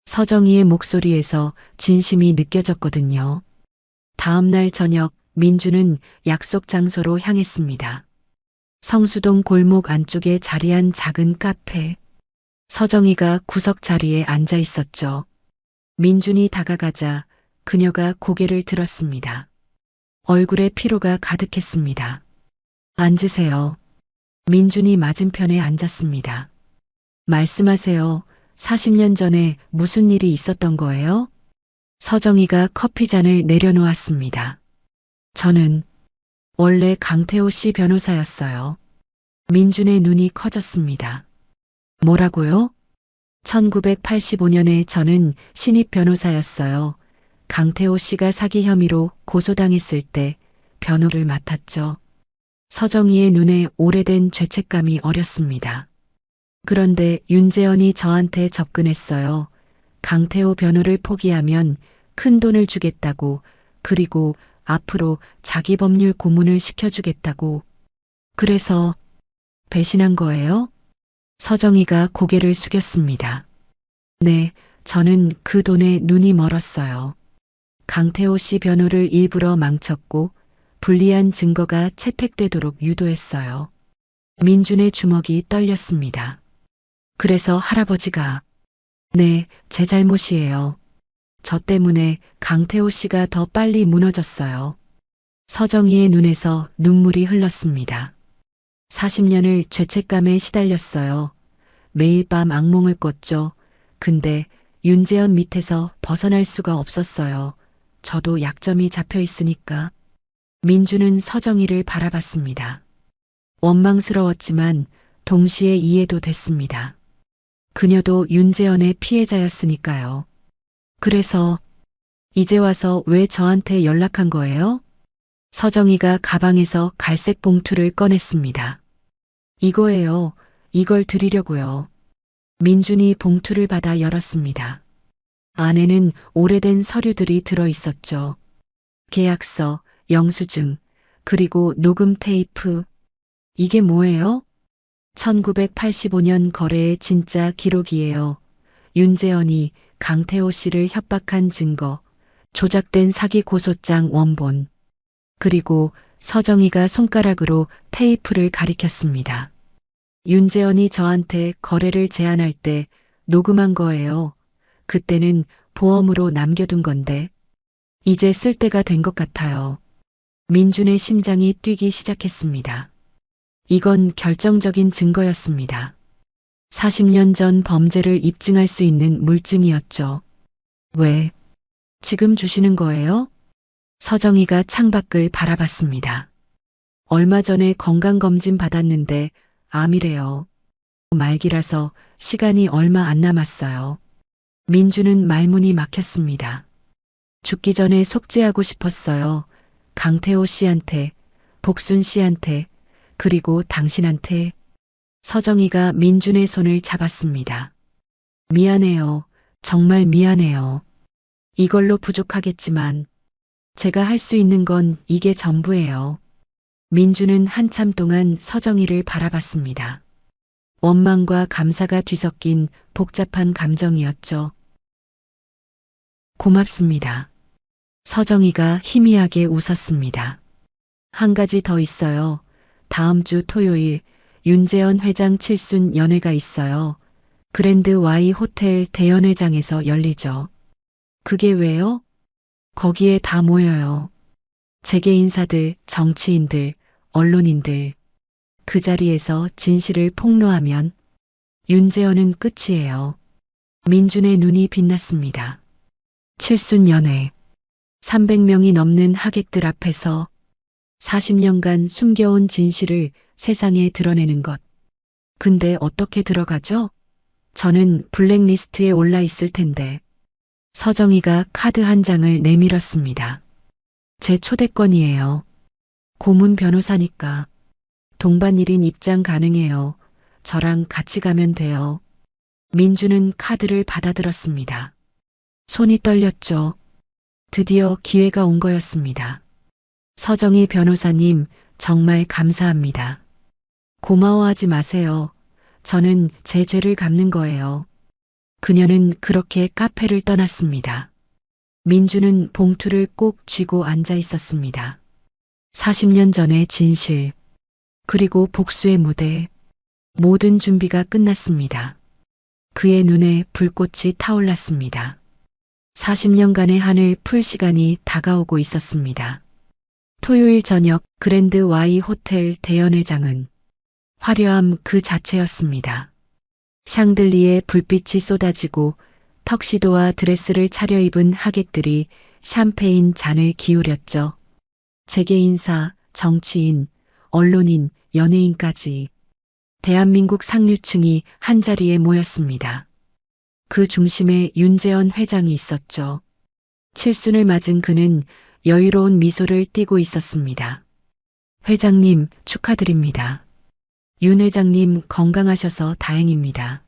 서정희의 목소리에서 진심이 느껴졌거든요. 다음 날 저녁 민주는 약속 장소로 향했습니다. 성수동 골목 안쪽에 자리한 작은 카페. 서정희가 구석 자리에 앉아 있었죠. 민준이 다가가자 그녀가 고개를 들었습니다. 얼굴에 피로가 가득했습니다. 앉으세요. 민준이 맞은편에 앉았습니다. 말씀하세요. 40년 전에 무슨 일이 있었던 거예요? 서정희가 커피잔을 내려놓았습니다. 저는 원래 강태호 씨 변호사였어요. 민준의 눈이 커졌습니다. 뭐라고요? 1985년에 저는 신입 변호사였어요. 강태호 씨가 사기 혐의로 고소당했을 때 변호를 맡았죠. 서정희의 눈에 오래된 죄책감이 어렸습니다. 그런데 윤재현이 저한테 접근했어요. 강태호 변호를 포기하면 큰 돈을 주겠다고, 그리고 앞으로 자기 법률 고문을 시켜주겠다고. 그래서 배신한 거예요? 서정희가 고개를 숙였습니다. 네, 저는 그 돈에 눈이 멀었어요. 강태호 씨 변호를 일부러 망쳤고 불리한 증거가 채택되도록 유도했어요. 민준의 주먹이 떨렸습니다. 그래서 할아버지가 네, 제 잘못이에요. 저 때문에 강태호 씨가 더 빨리 무너졌어요. 서정희의 눈에서 눈물이 흘렀습니다. 40년을 죄책감에 시달렸어요. 매일 밤 악몽을 꿨죠. 근데 윤재현 밑에서 벗어날 수가 없었어요. 저도 약점이 잡혀 있으니까. 민주는 서정희를 바라봤습니다. 원망스러웠지만 동시에 이해도 됐습니다. 그녀도 윤재현의 피해자였으니까요. 그래서 이제 와서 왜 저한테 연락한 거예요? 서정희가 가방에서 갈색 봉투를 꺼냈습니다. 이거예요. 이걸 드리려고요. 민준이 봉투를 받아 열었습니다. 안에는 오래된 서류들이 들어 있었죠. 계약서, 영수증, 그리고 녹음 테이프. 이게 뭐예요? 1985년 거래의 진짜 기록이에요. 윤재현이 강태호 씨를 협박한 증거, 조작된 사기 고소장 원본. 그리고 서정희가 손가락으로 테이프를 가리켰습니다. 윤재현이 저한테 거래를 제안할 때 녹음한 거예요. 그때는 보험으로 남겨둔 건데 이제 쓸 때가 된 것 같아요. 민준의 심장이 뛰기 시작했습니다. 이건 결정적인 증거였습니다. 40년 전 범죄를 입증할 수 있는 물증이었죠. 왜? 지금 주시는 거예요? 서정희가 창밖을 바라봤습니다. 얼마 전에 건강검진 받았는데 암이래요. 말기라서 시간이 얼마 안 남았어요. 민주는 말문이 막혔습니다. 죽기 전에 속죄하고 싶었어요. 강태호 씨한테, 복순 씨한테, 그리고 당신한테. 서정희가 민준의 손을 잡았습니다. 미안해요. 정말 미안해요. 이걸로 부족하겠지만 제가 할 수 있는 건 이게 전부예요. 민준은 한참 동안 서정희를 바라봤습니다. 원망과 감사가 뒤섞인 복잡한 감정이었죠. 고맙습니다. 서정희가 희미하게 웃었습니다. 한 가지 더 있어요. 다음 주 토요일 윤재현 회장 칠순 연회가 있어요. 그랜드 Y 호텔 대연회장에서 열리죠. 그게 왜요? 거기에 다 모여요. 재계 인사들, 정치인들, 언론인들. 그 자리에서 진실을 폭로하면 윤재현은 끝이에요. 민준의 눈이 빛났습니다. 칠순 연회. 300명이 넘는 하객들 앞에서 40년간 숨겨온 진실을 세상에 드러내는 것. 근데 어떻게 들어가죠? 저는 블랙리스트에 올라 있을 텐데. 서정희가 카드 한 장을 내밀었습니다. 제 초대권이에요. 고문 변호사니까. 동반 1인 입장 가능해요. 저랑 같이 가면 돼요. 민주는 카드를 받아들었습니다. 손이 떨렸죠. 드디어 기회가 온 거였습니다. 서정희 변호사님, 정말 감사합니다. 고마워하지 마세요. 저는 제 죄를 갚는 거예요. 그녀는 그렇게 카페를 떠났습니다. 민주는 봉투를 꼭 쥐고 앉아 있었습니다. 40년 전의 진실, 그리고 복수의 무대, 모든 준비가 끝났습니다. 그의 눈에 불꽃이 타올랐습니다. 40년간의 한을 풀 시간이 다가오고 있었습니다. 토요일 저녁 그랜드 Y 호텔 대연회장은 화려함 그 자체였습니다. 샹들리에 불빛이 쏟아지고 턱시도와 드레스를 차려입은 하객들이 샴페인 잔을 기울였죠. 재계 인사, 정치인, 언론인, 연예인까지 대한민국 상류층이 한자리에 모였습니다. 그 중심에 윤재현 회장이 있었죠. 칠순을 맞은 그는 여유로운 미소를 띠고 있었습니다. 회장님, 축하드립니다. 윤 회장님, 건강하셔서 다행입니다.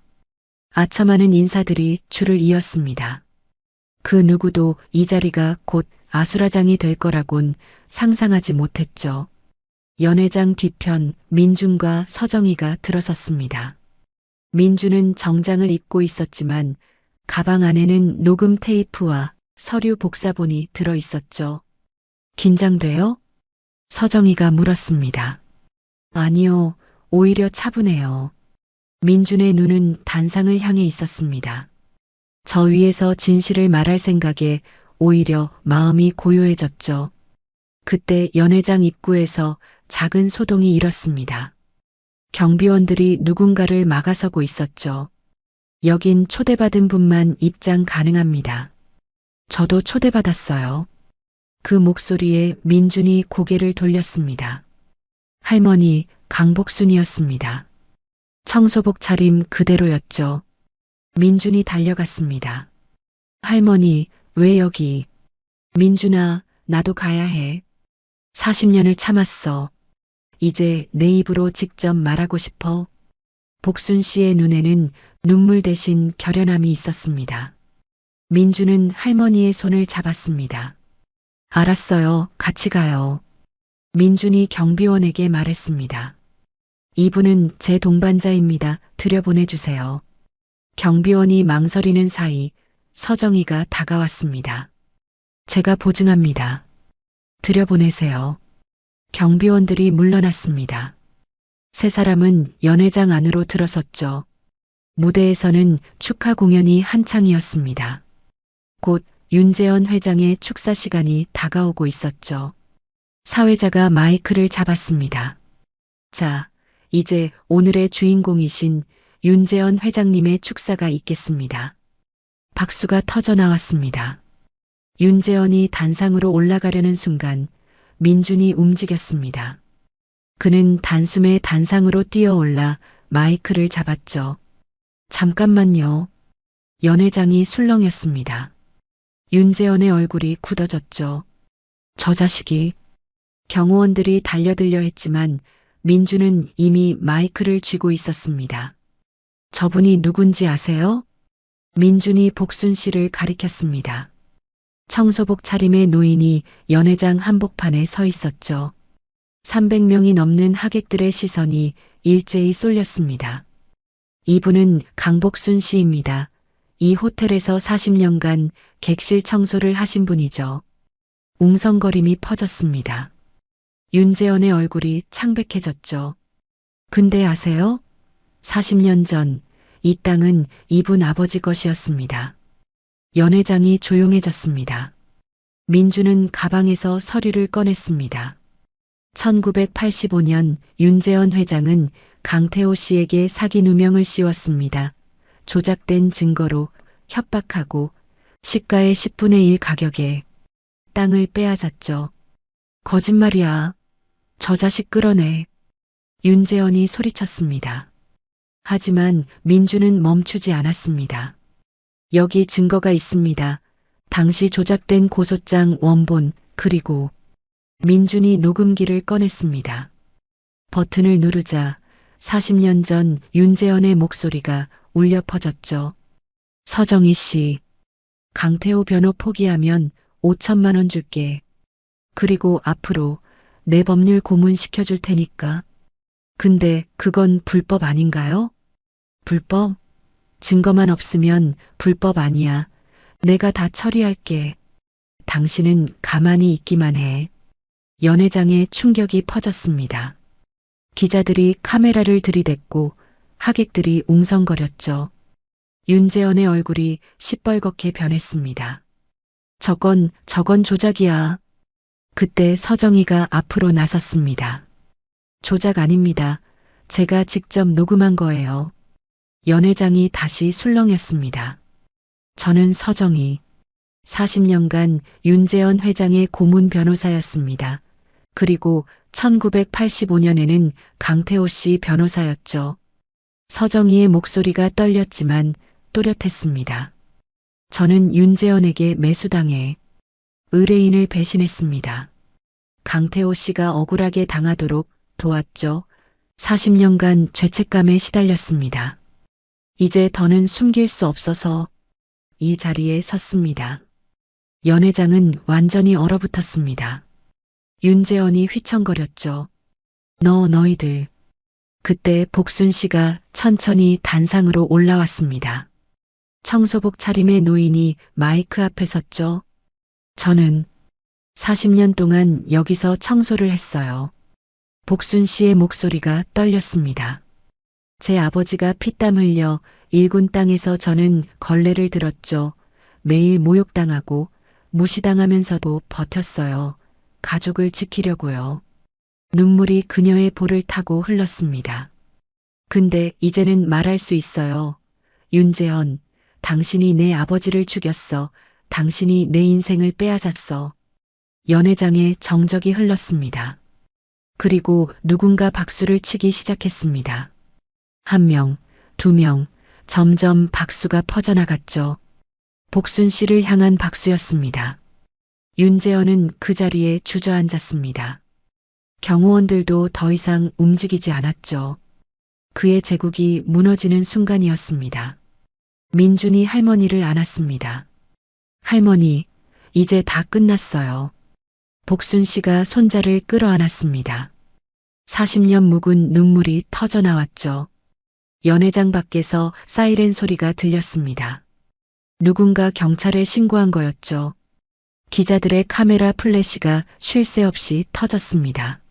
아첨하는 인사들이 줄을 이었습니다. 그 누구도 이 자리가 곧 아수라장이 될 거라곤 상상하지 못했죠. 연 회장 뒤편 민준과 서정희가 들어섰습니다. 민준은 정장을 입고 있었지만 가방 안에는 녹음 테이프와 서류 복사본이 들어 있었죠. 긴장돼요? 서정희가 물었습니다. 아니요, 오히려 차분해요. 민준의 눈은 단상을 향해 있었습니다. 저 위에서 진실을 말할 생각에 오히려 마음이 고요해졌죠. 그때 연 회장 입구에서 작은 소동이 일었습니다. 경비원들이 누군가를 막아서고 있었죠. 여긴 초대받은 분만 입장 가능합니다. 저도 초대받았어요. 그 목소리에 민준이 고개를 돌렸습니다. 할머니 강복순이었습니다. 청소복 차림 그대로였죠. 민준이 달려갔습니다. 할머니, 왜 여기? 민준아, 나도 가야 해. 40년을 참았어. 이제 내 입으로 직접 말하고 싶어. 복순 씨의 눈에는 눈물 대신 결연함이 있었습니다. 민준은 할머니의 손을 잡았습니다. 알았어요. 같이 가요. 민준이 경비원에게 말했습니다. 이분은 제 동반자입니다. 들여보내주세요. 경비원이 망설이는 사이 서정희가 다가왔습니다. 제가 보증합니다. 들여보내세요. 경비원들이 물러났습니다. 세 사람은 연회장 안으로 들어섰죠. 무대에서는 축하 공연이 한창이었습니다. 곧 윤재현 회장의 축사 시간이 다가오고 있었죠. 사회자가 마이크를 잡았습니다. 자, 이제 오늘의 주인공이신 윤재현 회장님의 축사가 있겠습니다. 박수가 터져 나왔습니다. 윤재현이 단상으로 올라가려는 순간 민준이 움직였습니다. 그는 단숨에 단상으로 뛰어올라 마이크를 잡았죠. 잠깐만요. 연 회장이 술렁였습니다. 윤재현의 얼굴이 굳어졌죠. 저 자식이. 경호원들이 달려들려 했지만 민준은 이미 마이크를 쥐고 있었습니다. 저분이 누군지 아세요? 민준이 복순 씨를 가리켰습니다. 청소복 차림의 노인이 연 회장 한복판에 서 있었죠. 300명이 넘는 하객들의 시선이 일제히 쏠렸습니다. 이분은 강복순 씨입니다. 이 호텔에서 40년간 객실 청소를 하신 분이죠. 웅성거림이 퍼졌습니다. 윤재현의 얼굴이 창백해졌죠. 근데 아세요? 40년 전 이 땅은 이분 아버지 것이었습니다. 연 회장이 조용해졌습니다. 민준은 가방에서 서류를 꺼냈습니다. 1985년 윤재현 회장은 강태호 씨에게 사기 누명을 씌웠습니다. 조작된 증거로 협박하고 시가의 10분의 1 가격에 땅을 빼앗았죠. 거짓말이야. 저 자식 끌어내. 윤재현이 소리쳤습니다. 하지만 민준은 멈추지 않았습니다. 여기 증거가 있습니다. 당시 조작된 고소장 원본 그리고 민준이 녹음기를 꺼냈습니다. 버튼을 누르자 40년 전 윤재현의 목소리가 울려 퍼졌죠. 서정희 씨, 강태호 변호 포기하면 5천만 원 줄게. 그리고 앞으로 내 법률 고문 시켜줄 테니까. 근데 그건 불법 아닌가요? 불법? 증거만 없으면 불법 아니야. 내가 다 처리할게. 당신은 가만히 있기만 해. 연 회장의 충격이 퍼졌습니다. 기자들이 카메라를 들이댔고 하객들이 웅성거렸죠. 윤재현의 얼굴이 시뻘겋게 변했습니다. 저건 조작이야. 그때 서정희가 앞으로 나섰습니다. 조작 아닙니다. 제가 직접 녹음한 거예요. 연 회장이 다시 술렁였습니다. 저는 서정희. 40년간 윤재현 회장의 고문 변호사였습니다. 그리고 1985년에는 강태호 씨 변호사였죠. 서정희의 목소리가 떨렸지만 또렷했습니다. 저는 윤재현에게 매수당해 의뢰인을 배신했습니다. 강태호 씨가 억울하게 당하도록 도왔죠. 40년간 죄책감에 시달렸습니다. 이제 더는 숨길 수 없어서 이 자리에 섰습니다. 연 회장은 완전히 얼어붙었습니다. 윤재원이 휘청거렸죠. 너희들. 그때 복순 씨가 천천히 단상으로 올라왔습니다. 청소복 차림의 노인이 마이크 앞에 섰죠. 저는 40년 동안 여기서 청소를 했어요. 복순 씨의 목소리가 떨렸습니다. 제 아버지가 피땀 흘려 일군 땅에서 저는 걸레를 들었죠. 매일 모욕당하고 무시당하면서도 버텼어요. 가족을 지키려고요. 눈물이 그녀의 볼을 타고 흘렀습니다. 근데 이제는 말할 수 있어요. 윤재현, 당신이 내 아버지를 죽였어. 당신이 내 인생을 빼앗았어. 연 회장의 정적이 흘렀습니다. 그리고 누군가 박수를 치기 시작했습니다. 1명, 2명, 점점 박수가 퍼져나갔죠. 복순 씨를 향한 박수였습니다. 윤재현은 그 자리에 주저앉았습니다. 경호원들도 더 이상 움직이지 않았죠. 그의 제국이 무너지는 순간이었습니다. 민준이 할머니를 안았습니다. 할머니, 이제 다 끝났어요. 복순 씨가 손자를 끌어안았습니다. 40년 묵은 눈물이 터져 나왔죠. 연 회장 밖에서 사이렌 소리가 들렸습니다. 누군가 경찰에 신고한 거였죠. 기자들의 카메라 플래시가 쉴 새 없이 터졌습니다.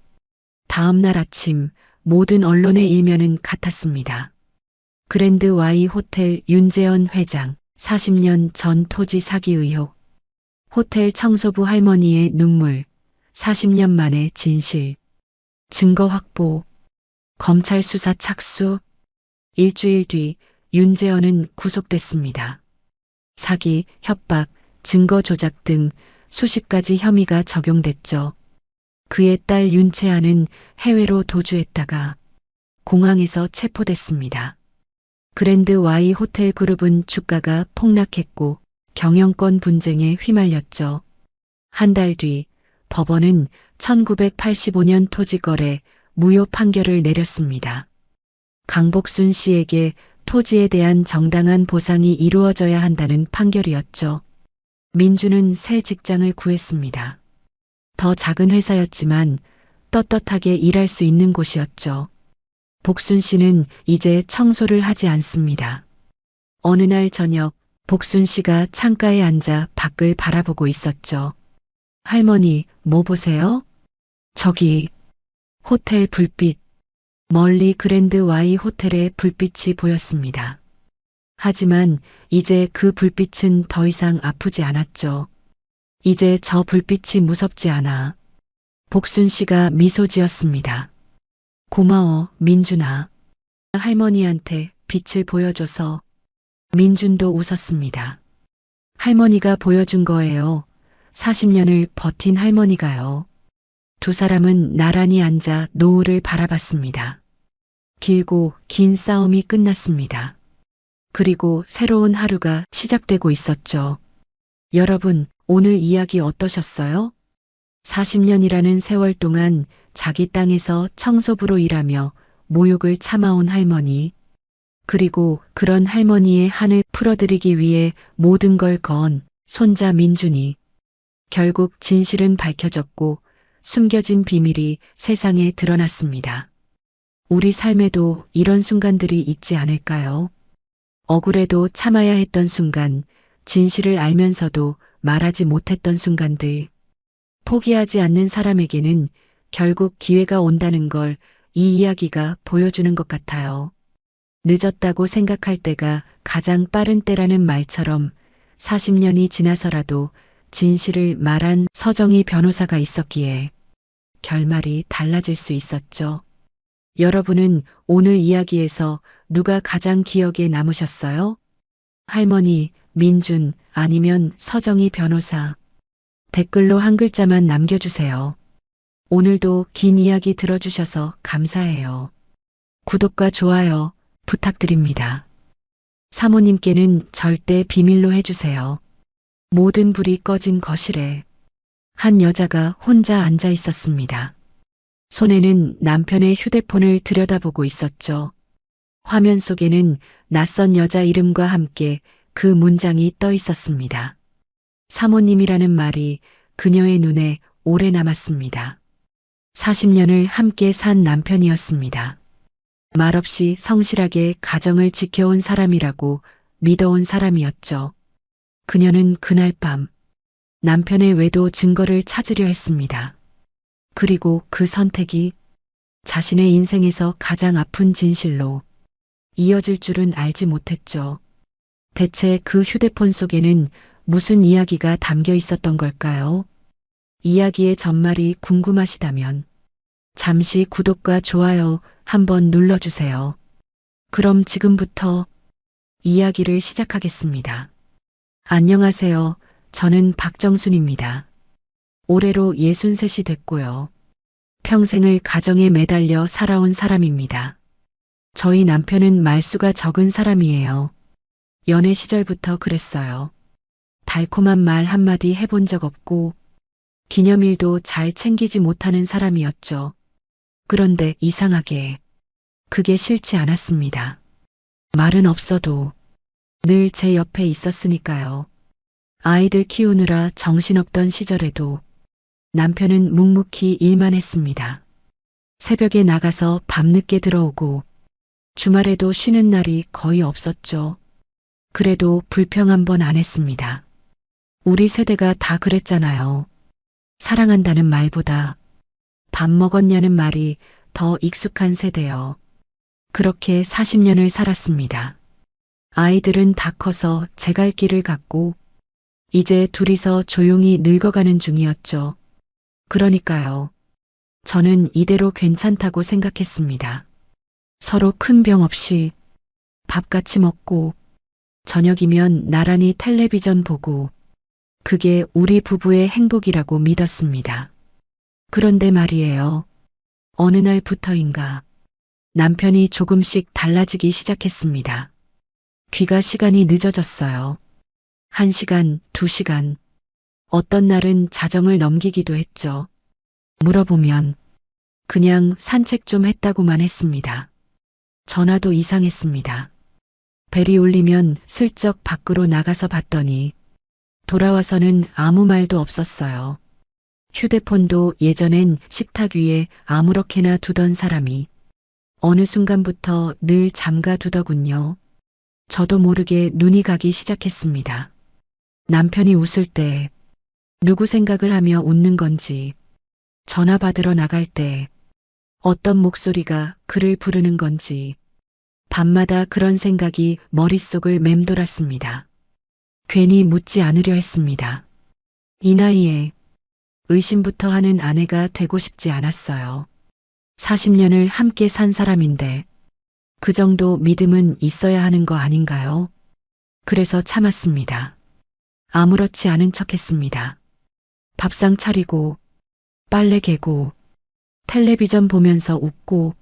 다음 날 아침 모든 언론의 일면은 같았습니다. 그랜드 Y 호텔 윤재현 회장 40년 전 토지 사기 의혹. 호텔 청소부 할머니의 눈물. 40년 만의 진실. 증거 확보. 검찰 수사 착수. 일주일 뒤 윤재현은 구속됐습니다. 사기, 협박, 증거 조작 등 수십 가지 혐의가 적용됐죠. 그의 딸 윤채아는 해외로 도주했다가 공항에서 체포됐습니다. 그랜드 Y 호텔 그룹은 주가가 폭락했고 경영권 분쟁에 휘말렸죠. 한 달 뒤 법원은 1985년 토지거래 무효 판결을 내렸습니다. 강복순 씨에게 토지에 대한 정당한 보상이 이루어져야 한다는 판결이었죠. 민주는 새 직장을 구했습니다. 더 작은 회사였지만 떳떳하게 일할 수 있는 곳이었죠. 복순 씨는 이제 청소를 하지 않습니다. 어느 날 저녁 복순 씨가 창가에 앉아 밖을 바라보고 있었죠. 할머니, 뭐 보세요? 저기, 호텔 불빛. 멀리 그랜드 Y 호텔의 불빛이 보였습니다. 하지만 이제 그 불빛은 더 이상 아프지 않았죠. 이제 저 불빛이 무섭지 않아. 복순 씨가 미소 지었습니다. 고마워, 민준아. 할머니한테 빛을 보여줘서. 민준도 웃었습니다. 할머니가 보여준 거예요. 40년을 버틴 할머니가요. 두 사람은 나란히 앉아 노을을 바라봤습니다. 길고 긴 싸움이 끝났습니다. 그리고 새로운 하루가 시작되고 있었죠. 여러분, 오늘 이야기 어떠셨어요? 40년이라는 세월 동안 자기 땅에서 청소부로 일하며 모욕을 참아온 할머니, 그리고 그런 할머니의 한을 풀어드리기 위해 모든 걸 건 손자 민준이. 결국 진실은 밝혀졌고 숨겨진 비밀이 세상에 드러났습니다. 우리 삶에도 이런 순간들이 있지 않을까요? 억울해도 참아야 했던 순간, 진실을 알면서도 말하지 못했던 순간들. 포기하지 않는 사람에게는 결국 기회가 온다는 걸 이 이야기가 보여주는 것 같아요. 늦었다고 생각할 때가 가장 빠른 때라는 말처럼 40년이 지나서라도 진실을 말한 서정희 변호사가 있었기에 결말이 달라질 수 있었죠. 여러분은 오늘 이야기에서 누가 가장 기억에 남으셨어요? 할머니, 민준, 아니면 서정희 변호사. 댓글로 한 글자만 남겨주세요. 오늘도 긴 이야기 들어주셔서 감사해요. 구독과 좋아요 부탁드립니다. 사모님께는 절대 비밀로 해주세요. 모든 불이 꺼진 거실에 한 여자가 혼자 앉아 있었습니다. 손에는 남편의 휴대폰을 들여다보고 있었죠. 화면 속에는 낯선 여자 이름과 함께 그 문장이 떠 있었습니다. 사모님이라는 말이 그녀의 눈에 오래 남았습니다. 40년을 함께 산 남편이었습니다. 말없이 성실하게 가정을 지켜온 사람이라고 믿어온 사람이었죠. 그녀는 그날 밤 남편의 외도 증거를 찾으려 했습니다. 그리고 그 선택이 자신의 인생에서 가장 아픈 진실로 이어질 줄은 알지 못했죠. 대체 그 휴대폰 속에는 무슨 이야기가 담겨 있었던 걸까요? 이야기의 전말이 궁금하시다면 잠시 구독과 좋아요 한번 눌러주세요. 그럼 지금부터 이야기를 시작하겠습니다. 안녕하세요. 저는 박정순입니다. 올해로 63이 됐고요. 평생을 가정에 매달려 살아온 사람입니다. 저희 남편은 말수가 적은 사람이에요. 연애 시절부터 그랬어요. 달콤한 말 한마디 해본 적 없고 기념일도 잘 챙기지 못하는 사람이었죠. 그런데 이상하게 그게 싫지 않았습니다. 말은 없어도 늘 제 옆에 있었으니까요. 아이들 키우느라 정신없던 시절에도 남편은 묵묵히 일만 했습니다. 새벽에 나가서 밤늦게 들어오고 주말에도 쉬는 날이 거의 없었죠. 그래도 불평 한 번 안 했습니다. 우리 세대가 다 그랬잖아요. 사랑한다는 말보다 밥 먹었냐는 말이 더 익숙한 세대요. 그렇게 40년을 살았습니다. 아이들은 다 커서 제 갈 길을 갔고 이제 둘이서 조용히 늙어가는 중이었죠. 그러니까요. 저는 이대로 괜찮다고 생각했습니다. 서로 큰 병 없이 밥 같이 먹고 저녁이면 나란히 텔레비전 보고 그게 우리 부부의 행복이라고 믿었습니다. 그런데 말이에요. 어느 날부터인가 남편이 조금씩 달라지기 시작했습니다. 귀가 시간이 늦어졌어요. 1시간, 2시간. 어떤 날은 자정을 넘기기도 했죠. 물어보면 그냥 산책 좀 했다고만 했습니다. 전화도 이상했습니다. 벨이 울리면 슬쩍 밖으로 나가서 봤더니 돌아와서는 아무 말도 없었어요. 휴대폰도 예전엔 식탁 위에 아무렇게나 두던 사람이 어느 순간부터 늘 잠가 두더군요. 저도 모르게 눈이 가기 시작했습니다. 남편이 웃을 때 누구 생각을 하며 웃는 건지, 전화 받으러 나갈 때 어떤 목소리가 그를 부르는 건지, 밤마다 그런 생각이 머릿속을 맴돌았습니다. 괜히 묻지 않으려 했습니다. 이 나이에 의심부터 하는 아내가 되고 싶지 않았어요. 40년을 함께 산 사람인데 그 정도 믿음은 있어야 하는 거 아닌가요? 그래서 참았습니다. 아무렇지 않은 척 했습니다. 밥상 차리고 빨래 개고 텔레비전 보면서 웃고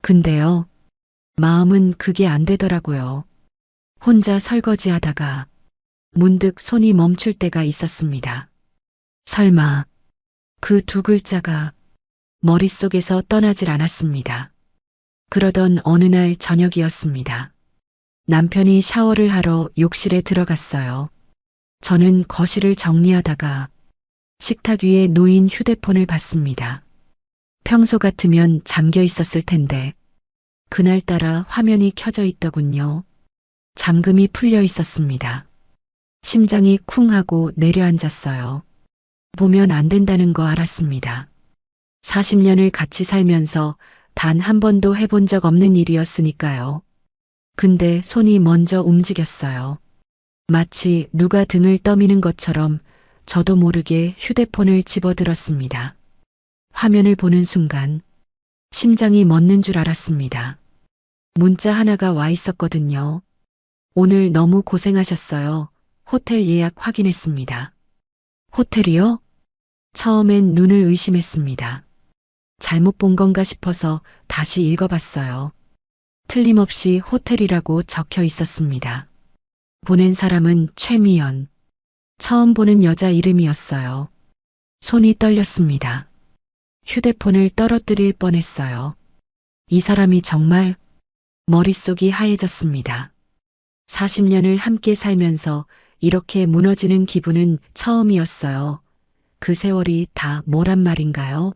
근데요. 마음은 그게 안 되더라고요. 혼자 설거지 하다가 문득 손이 멈출 때가 있었습니다. 설마 그 두 글자가 머릿속에서 떠나질 않았습니다. 그러던 어느 날 저녁이었습니다. 남편이 샤워를 하러 욕실에 들어갔어요. 저는 거실을 정리하다가 식탁 위에 놓인 휴대폰을 봤습니다. 평소 같으면 잠겨 있었을 텐데 그날따라 화면이 켜져 있더군요. 잠금이 풀려 있었습니다. 심장이 쿵 하고 내려앉았어요. 보면 안 된다는 거 알았습니다. 40년을 같이 살면서 단 한 번도 해본 적 없는 일이었으니까요. 근데 손이 먼저 움직였어요. 마치 누가 등을 떠미는 것처럼 저도 모르게 휴대폰을 집어들었습니다. 화면을 보는 순간 심장이 멎는 줄 알았습니다. 문자 하나가 와 있었거든요. 오늘 너무 고생하셨어요. 호텔 예약 확인했습니다. 호텔이요? 처음엔 눈을 의심했습니다. 잘못 본 건가 싶어서 다시 읽어봤어요. 틀림없이 호텔이라고 적혀 있었습니다. 보낸 사람은 최미연. 처음 보는 여자 이름이었어요. 손이 떨렸습니다. 휴대폰을 떨어뜨릴 뻔했어요. 이 사람이 정말 머릿속이 하얘졌습니다. 40년을 함께 살면서 이렇게 무너지는 기분은 처음이었어요. 그 세월이 다 뭐란 말인가요?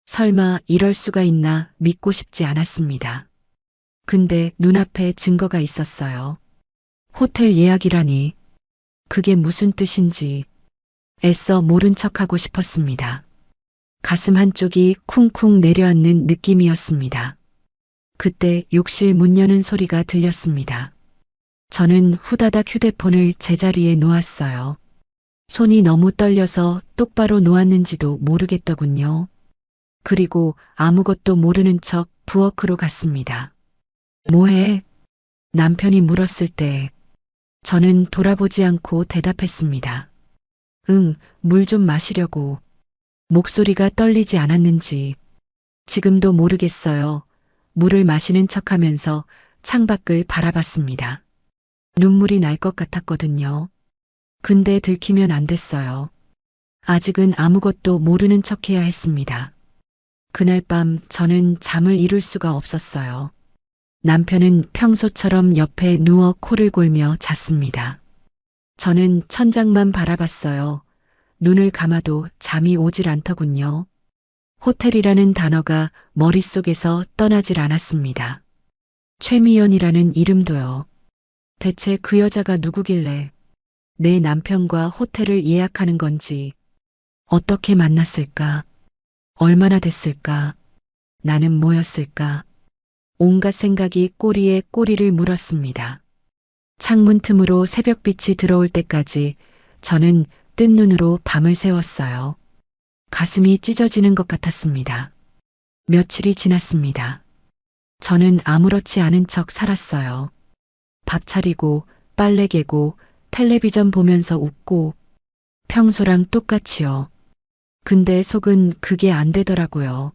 설마 이럴 수가 있나 믿고 싶지 않았습니다. 근데 눈앞에 증거가 있었어요. 호텔 예약이라니. 그게 무슨 뜻인지 애써 모른 척하고 싶었습니다. 가슴 한쪽이 쿵쿵 내려앉는 느낌이었습니다. 그때 욕실 문 여는 소리가 들렸습니다. 저는 후다닥 휴대폰을 제자리에 놓았어요. 손이 너무 떨려서 똑바로 놓았는지도 모르겠더군요. 그리고 아무것도 모르는 척 부엌으로 갔습니다. 뭐해? 남편이 물었을 때 저는 돌아보지 않고 대답했습니다. 응, 물 좀 마시려고. 목소리가 떨리지 않았는지 지금도 모르겠어요. 물을 마시는 척하면서 창밖을 바라봤습니다. 눈물이 날 것 같았거든요. 근데 들키면 안 됐어요. 아직은 아무것도 모르는 척해야 했습니다. 그날 밤 저는 잠을 이룰 수가 없었어요. 남편은 평소처럼 옆에 누워 코를 골며 잤습니다. 저는 천장만 바라봤어요. 눈을 감아도 잠이 오질 않더군요. 호텔이라는 단어가 머릿속에서 떠나질 않았습니다. 최미연이라는 이름도요. 대체 그 여자가 누구길래 내 남편과 호텔을 예약하는 건지, 어떻게 만났을까? 얼마나 됐을까? 나는 뭐였을까? 온갖 생각이 꼬리에 꼬리를 물었습니다. 창문 틈으로 새벽빛이 들어올 때까지 저는 뜬 눈으로 밤을 새웠어요. 가슴이 찢어지는 것 같았습니다. 며칠이 지났습니다. 저는 아무렇지 않은 척 살았어요. 밥 차리고 빨래 개고 텔레비전 보면서 웃고 평소랑 똑같이요. 근데 속은 그게 안 되더라고요.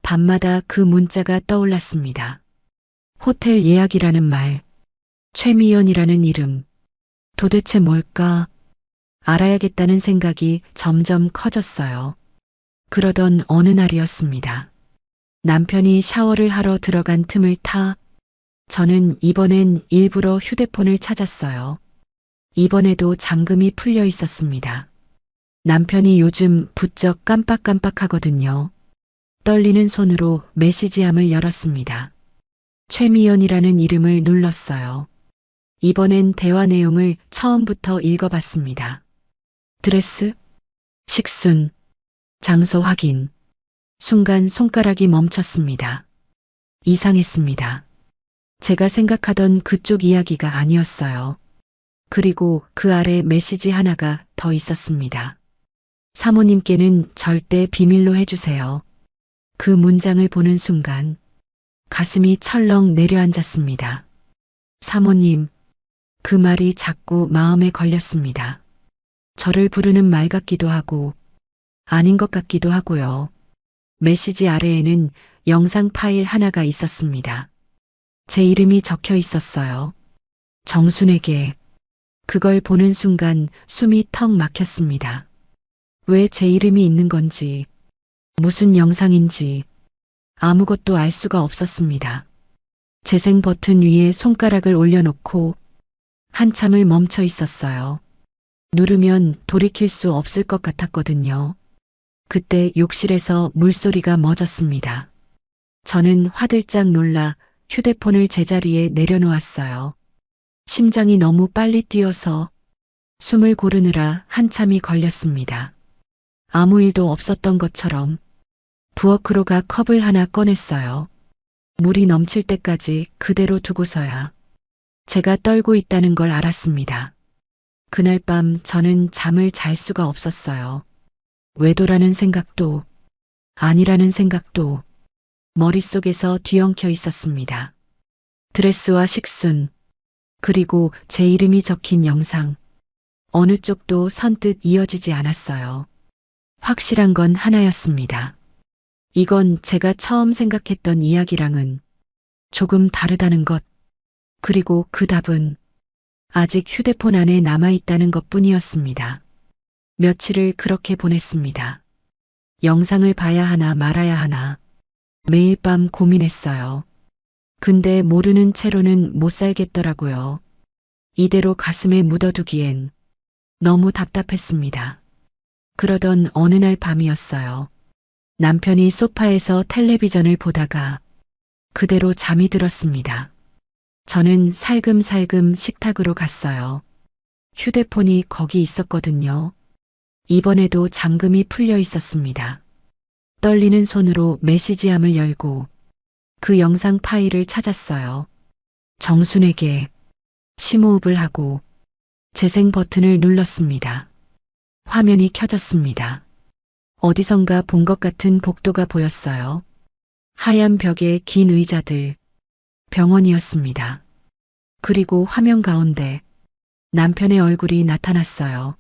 밤마다 그 문자가 떠올랐습니다. 호텔 예약이라는 말, 최미연이라는 이름, 도대체 뭘까? 알아야겠다는 생각이 점점 커졌어요. 그러던 어느 날이었습니다. 남편이 샤워를 하러 들어간 틈을 타 저는 이번엔 일부러 휴대폰을 찾았어요. 이번에도 잠금이 풀려 있었습니다. 남편이 요즘 부쩍 깜빡깜빡하거든요. 떨리는 손으로 메시지함을 열었습니다. 최미연이라는 이름을 눌렀어요. 이번엔 대화 내용을 처음부터 읽어봤습니다. 드레스, 식순, 장소 확인. 순간 손가락이 멈췄습니다. 이상했습니다. 제가 생각하던 그쪽 이야기가 아니었어요. 그리고 그 아래 메시지 하나가 더 있었습니다. 사모님께는 절대 비밀로 해주세요. 그 문장을 보는 순간 가슴이 철렁 내려앉았습니다. 사모님, 그 말이 자꾸 마음에 걸렸습니다. 저를 부르는 말 같기도 하고 아닌 것 같기도 하고요. 메시지 아래에는 영상 파일 하나가 있었습니다. 제 이름이 적혀 있었어요. 정순에게. 그걸 보는 순간 숨이 턱 막혔습니다. 왜 제 이름이 있는 건지, 무슨 영상인지 아무것도 알 수가 없었습니다. 재생 버튼 위에 손가락을 올려놓고 한참을 멈춰 있었어요. 누르면 돌이킬 수 없을 것 같았거든요. 그때 욕실에서 물소리가 멎었습니다. 저는 화들짝 놀라 휴대폰을 제자리에 내려놓았어요. 심장이 너무 빨리 뛰어서 숨을 고르느라 한참이 걸렸습니다. 아무 일도 없었던 것처럼 부엌으로 가 컵을 하나 꺼냈어요. 물이 넘칠 때까지 그대로 두고서야 제가 떨고 있다는 걸 알았습니다. 그날 밤 저는 잠을 잘 수가 없었어요. 외도라는 생각도 아니라는 생각도 머릿속에서 뒤엉켜 있었습니다. 드레스와 식순, 그리고 제 이름이 적힌 영상, 어느 쪽도 선뜻 이어지지 않았어요. 확실한 건 하나였습니다. 이건 제가 처음 생각했던 이야기랑은 조금 다르다는 것, 그리고 그 답은 아직 휴대폰 안에 남아있다는 것 뿐이었습니다. 며칠을 그렇게 보냈습니다. 영상을 봐야 하나 말아야 하나 매일 밤 고민했어요. 근데 모르는 채로는 못 살겠더라고요. 이대로 가슴에 묻어두기엔 너무 답답했습니다. 그러던 어느 날 밤이었어요. 남편이 소파에서 텔레비전을 보다가 그대로 잠이 들었습니다. 저는 살금살금 식탁으로 갔어요. 휴대폰이 거기 있었거든요. 이번에도 잠금이 풀려 있었습니다. 떨리는 손으로 메시지함을 열고 그 영상 파일을 찾았어요. 정순에게 심호흡을 하고 재생 버튼을 눌렀습니다. 화면이 켜졌습니다. 어디선가 본 것 같은 복도가 보였어요. 하얀 벽에 긴 의자들, 병원이었습니다. 그리고 화면 가운데 남편의 얼굴이 나타났어요.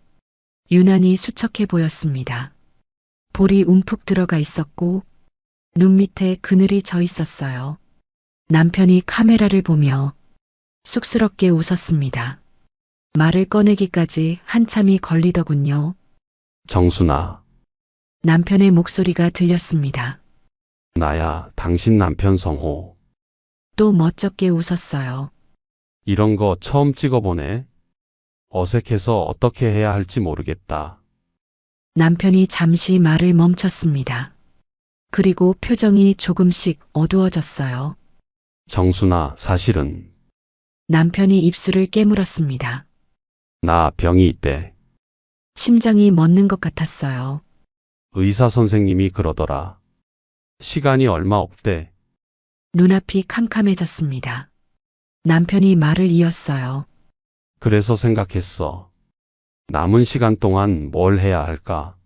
유난히 수척해 보였습니다. 볼이 움푹 들어가 있었고 눈 밑에 그늘이 져 있었어요. 남편이 카메라를 보며 쑥스럽게 웃었습니다. 말을 꺼내기까지 한참이 걸리더군요. 정순아, 남편의 목소리가 들렸습니다. 나야 당신 남편 성호. 또 멋쩍게 웃었어요. 이런 거 처음 찍어보네. 어색해서 어떻게 해야 할지 모르겠다. 남편이 잠시 말을 멈췄습니다. 그리고 표정이 조금씩 어두워졌어요. 정순아, 사실은 남편이 입술을 깨물었습니다. 나 병이 있대. 심장이 멎는 것 같았어요. 의사 선생님이 그러더라. 시간이 얼마 없대. 눈앞이 캄캄해졌습니다. 남편이 말을 이었어요. 그래서 생각했어. 남은 시간 동안 뭘 해야 할까?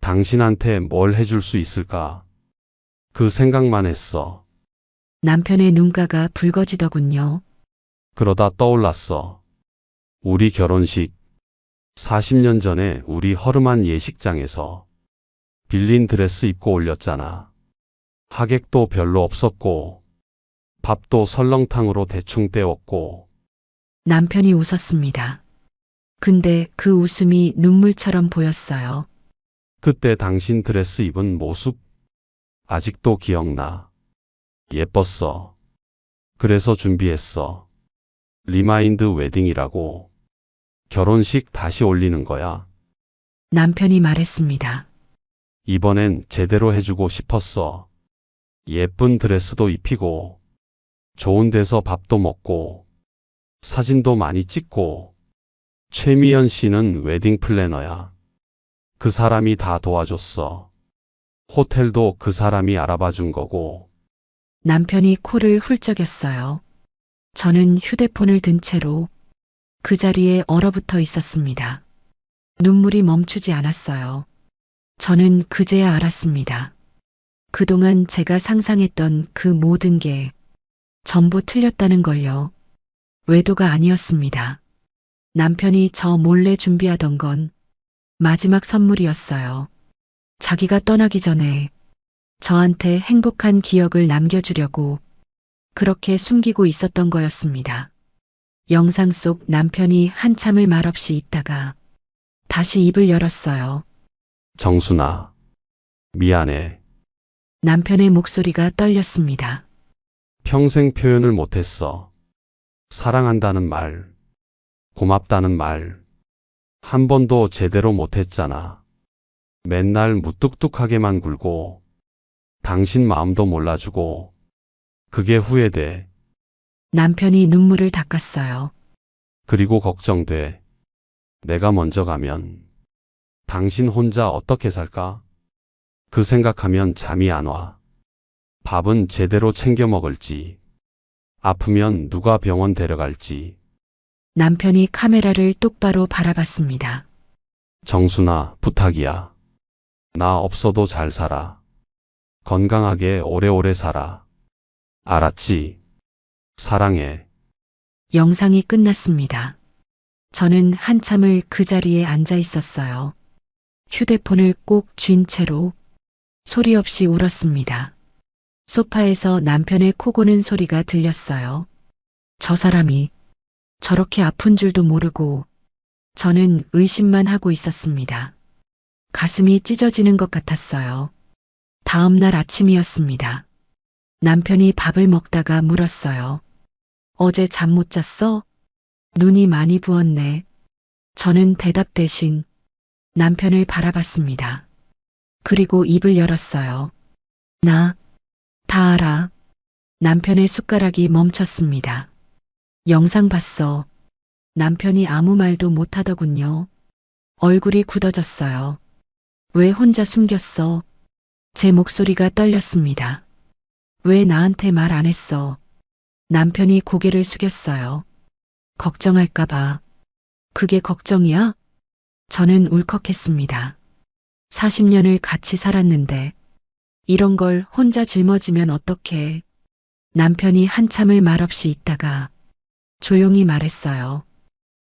당신한테 뭘 해줄 수 있을까? 그 생각만 했어. 남편의 눈가가 붉어지더군요. 그러다 떠올랐어. 우리 결혼식 40년 전에 우리 허름한 예식장에서 빌린 드레스 입고 올렸잖아. 하객도 별로 없었고 밥도 설렁탕으로 대충 때웠고. 남편이 웃었습니다. 근데 그 웃음이 눈물처럼 보였어요. 그때 당신 드레스 입은 모습 아직도 기억나. 예뻤어. 그래서 준비했어. 리마인드 웨딩이라고. 결혼식 다시 올리는 거야. 남편이 말했습니다. 이번엔 제대로 해주고 싶었어. 예쁜 드레스도 입히고, 좋은 데서 밥도 먹고, 사진도 많이 찍고. 최미연 씨는 웨딩 플래너야. 그 사람이 다 도와줬어. 호텔도 그 사람이 알아봐 준 거고. 남편이 코를 훌쩍였어요. 저는 휴대폰을 든 채로 그 자리에 얼어붙어 있었습니다. 눈물이 멈추지 않았어요. 저는 그제야 알았습니다. 그동안 제가 상상했던 그 모든 게 전부 틀렸다는 걸요. 외도가 아니었습니다. 남편이 저 몰래 준비하던 건 마지막 선물이었어요. 자기가 떠나기 전에 저한테 행복한 기억을 남겨주려고 그렇게 숨기고 있었던 거였습니다. 영상 속 남편이 한참을 말없이 있다가 다시 입을 열었어요. 정순아, 미안해. 남편의 목소리가 떨렸습니다. 평생 표현을 못했어. 사랑한다는 말, 고맙다는 말, 한 번도 제대로 못했잖아. 맨날 무뚝뚝하게만 굴고, 당신 마음도 몰라주고, 그게 후회돼. 남편이 눈물을 닦았어요. 그리고 걱정돼. 내가 먼저 가면, 당신 혼자 어떻게 살까? 그 생각하면 잠이 안 와. 밥은 제대로 챙겨 먹을지, 아프면 누가 병원 데려갈지. 남편이 카메라를 똑바로 바라봤습니다. 정순아, 부탁이야. 나 없어도 잘 살아. 건강하게 오래오래 살아. 알았지? 사랑해. 영상이 끝났습니다. 저는 한참을 그 자리에 앉아 있었어요. 휴대폰을 꼭 쥔 채로 소리 없이 울었습니다. 소파에서 남편의 코 고는 소리가 들렸어요. 저 사람이 저렇게 아픈 줄도 모르고 저는 의심만 하고 있었습니다. 가슴이 찢어지는 것 같았어요. 다음 날 아침이었습니다. 남편이 밥을 먹다가 물었어요. 어제 잠 못 잤어? 눈이 많이 부었네. 저는 대답 대신 남편을 바라봤습니다. 그리고 입을 열었어요. 나 다 알아. 남편의 숟가락이 멈췄습니다. 영상 봤어. 남편이 아무 말도 못하더군요. 얼굴이 굳어졌어요. 왜 혼자 숨겼어? 제 목소리가 떨렸습니다. 왜 나한테 말 안 했어? 남편이 고개를 숙였어요. 걱정할까봐. 그게 걱정이야? 저는 울컥했습니다. 40년을 같이 살았는데 이런 걸 혼자 짊어지면 어떡해. 남편이 한참을 말없이 있다가 조용히 말했어요.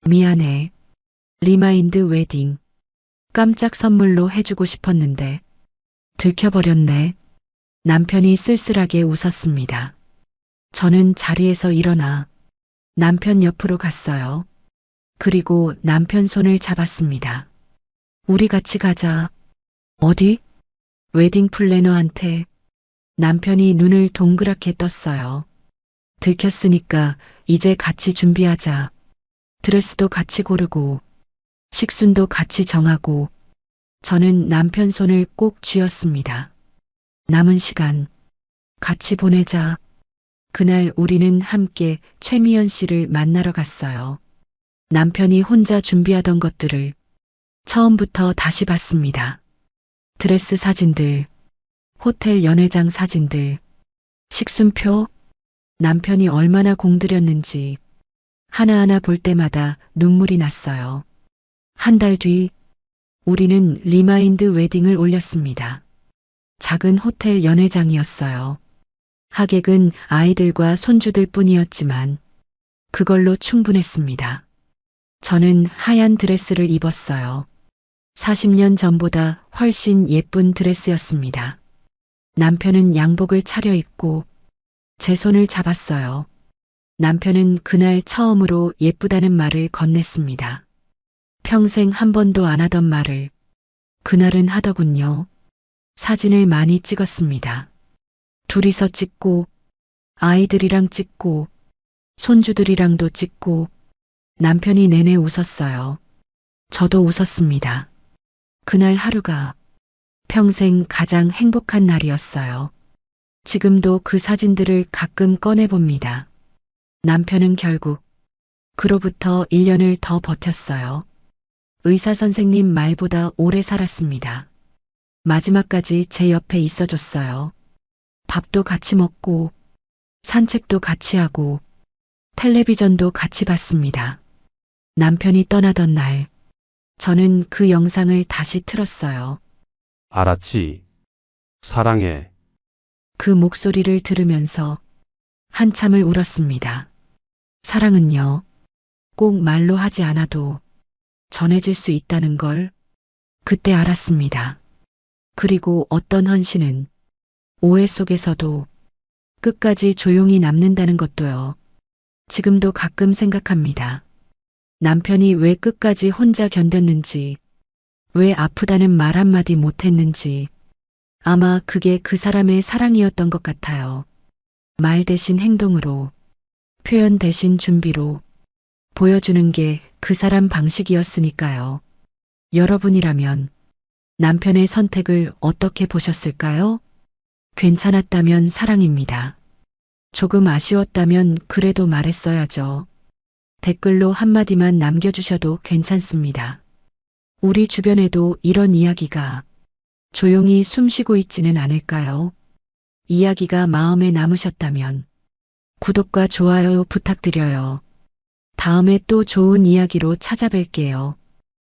미안해. 리마인드 웨딩. 깜짝 선물로 해주고 싶었는데 들켜버렸네. 남편이 쓸쓸하게 웃었습니다. 저는 자리에서 일어나 남편 옆으로 갔어요. 그리고 남편 손을 잡았습니다. 우리 같이 가자. 어디? 웨딩 플래너한테. 남편이 눈을 동그랗게 떴어요. 들켰으니까 이제 같이 준비하자. 드레스도 같이 고르고 식순도 같이 정하고. 저는 남편 손을 꼭 쥐었습니다. 남은 시간 같이 보내자. 그날 우리는 함께 최미연 씨를 만나러 갔어요. 남편이 혼자 준비하던 것들을 처음부터 다시 봤습니다. 드레스 사진들, 호텔 연회장 사진들, 식순표, 남편이 얼마나 공들였는지 하나하나 볼 때마다 눈물이 났어요. 한 달 뒤 우리는 리마인드 웨딩을 올렸습니다. 작은 호텔 연회장이었어요. 하객은 아이들과 손주들 뿐이었지만 그걸로 충분했습니다. 저는 하얀 드레스를 입었어요. 40년 전보다 훨씬 예쁜 드레스였습니다. 남편은 양복을 차려입고 제 손을 잡았어요. 남편은 그날 처음으로 예쁘다는 말을 건넸습니다. 평생 한 번도 안 하던 말을 그날은 하더군요. 사진을 많이 찍었습니다. 둘이서 찍고 아이들이랑 찍고 손주들이랑도 찍고. 남편이 내내 웃었어요. 저도 웃었습니다. 그날 하루가 평생 가장 행복한 날이었어요. 지금도 그 사진들을 가끔 꺼내봅니다. 남편은 결국 그로부터 1년을 더 버텼어요. 의사 선생님 말보다 오래 살았습니다. 마지막까지 제 옆에 있어줬어요. 밥도 같이 먹고 산책도 같이 하고 텔레비전도 같이 봤습니다. 남편이 떠나던 날 저는 그 영상을 다시 틀었어요. 알았지. 사랑해. 그 목소리를 들으면서 한참을 울었습니다. 사랑은요, 꼭 말로 하지 않아도 전해질 수 있다는 걸 그때 알았습니다. 그리고 어떤 헌신은 오해 속에서도 끝까지 조용히 남는다는 것도요. 지금도 가끔 생각합니다. 남편이 왜 끝까지 혼자 견뎠는지, 왜 아프다는 말 한마디 못했는지. 아마 그게 그 사람의 사랑이었던 것 같아요. 말 대신 행동으로, 표현 대신 준비로 보여주는 게 그 사람 방식이었으니까요. 여러분이라면 남편의 선택을 어떻게 보셨을까요? 괜찮았다면 사랑입니다. 조금 아쉬웠다면 그래도 말했어야죠. 댓글로 한마디만 남겨주셔도 괜찮습니다. 우리 주변에도 이런 이야기가 조용히 숨쉬고 있지는 않을까요? 이야기가 마음에 남으셨다면 구독과 좋아요 부탁드려요. 다음에 또 좋은 이야기로 찾아뵐게요.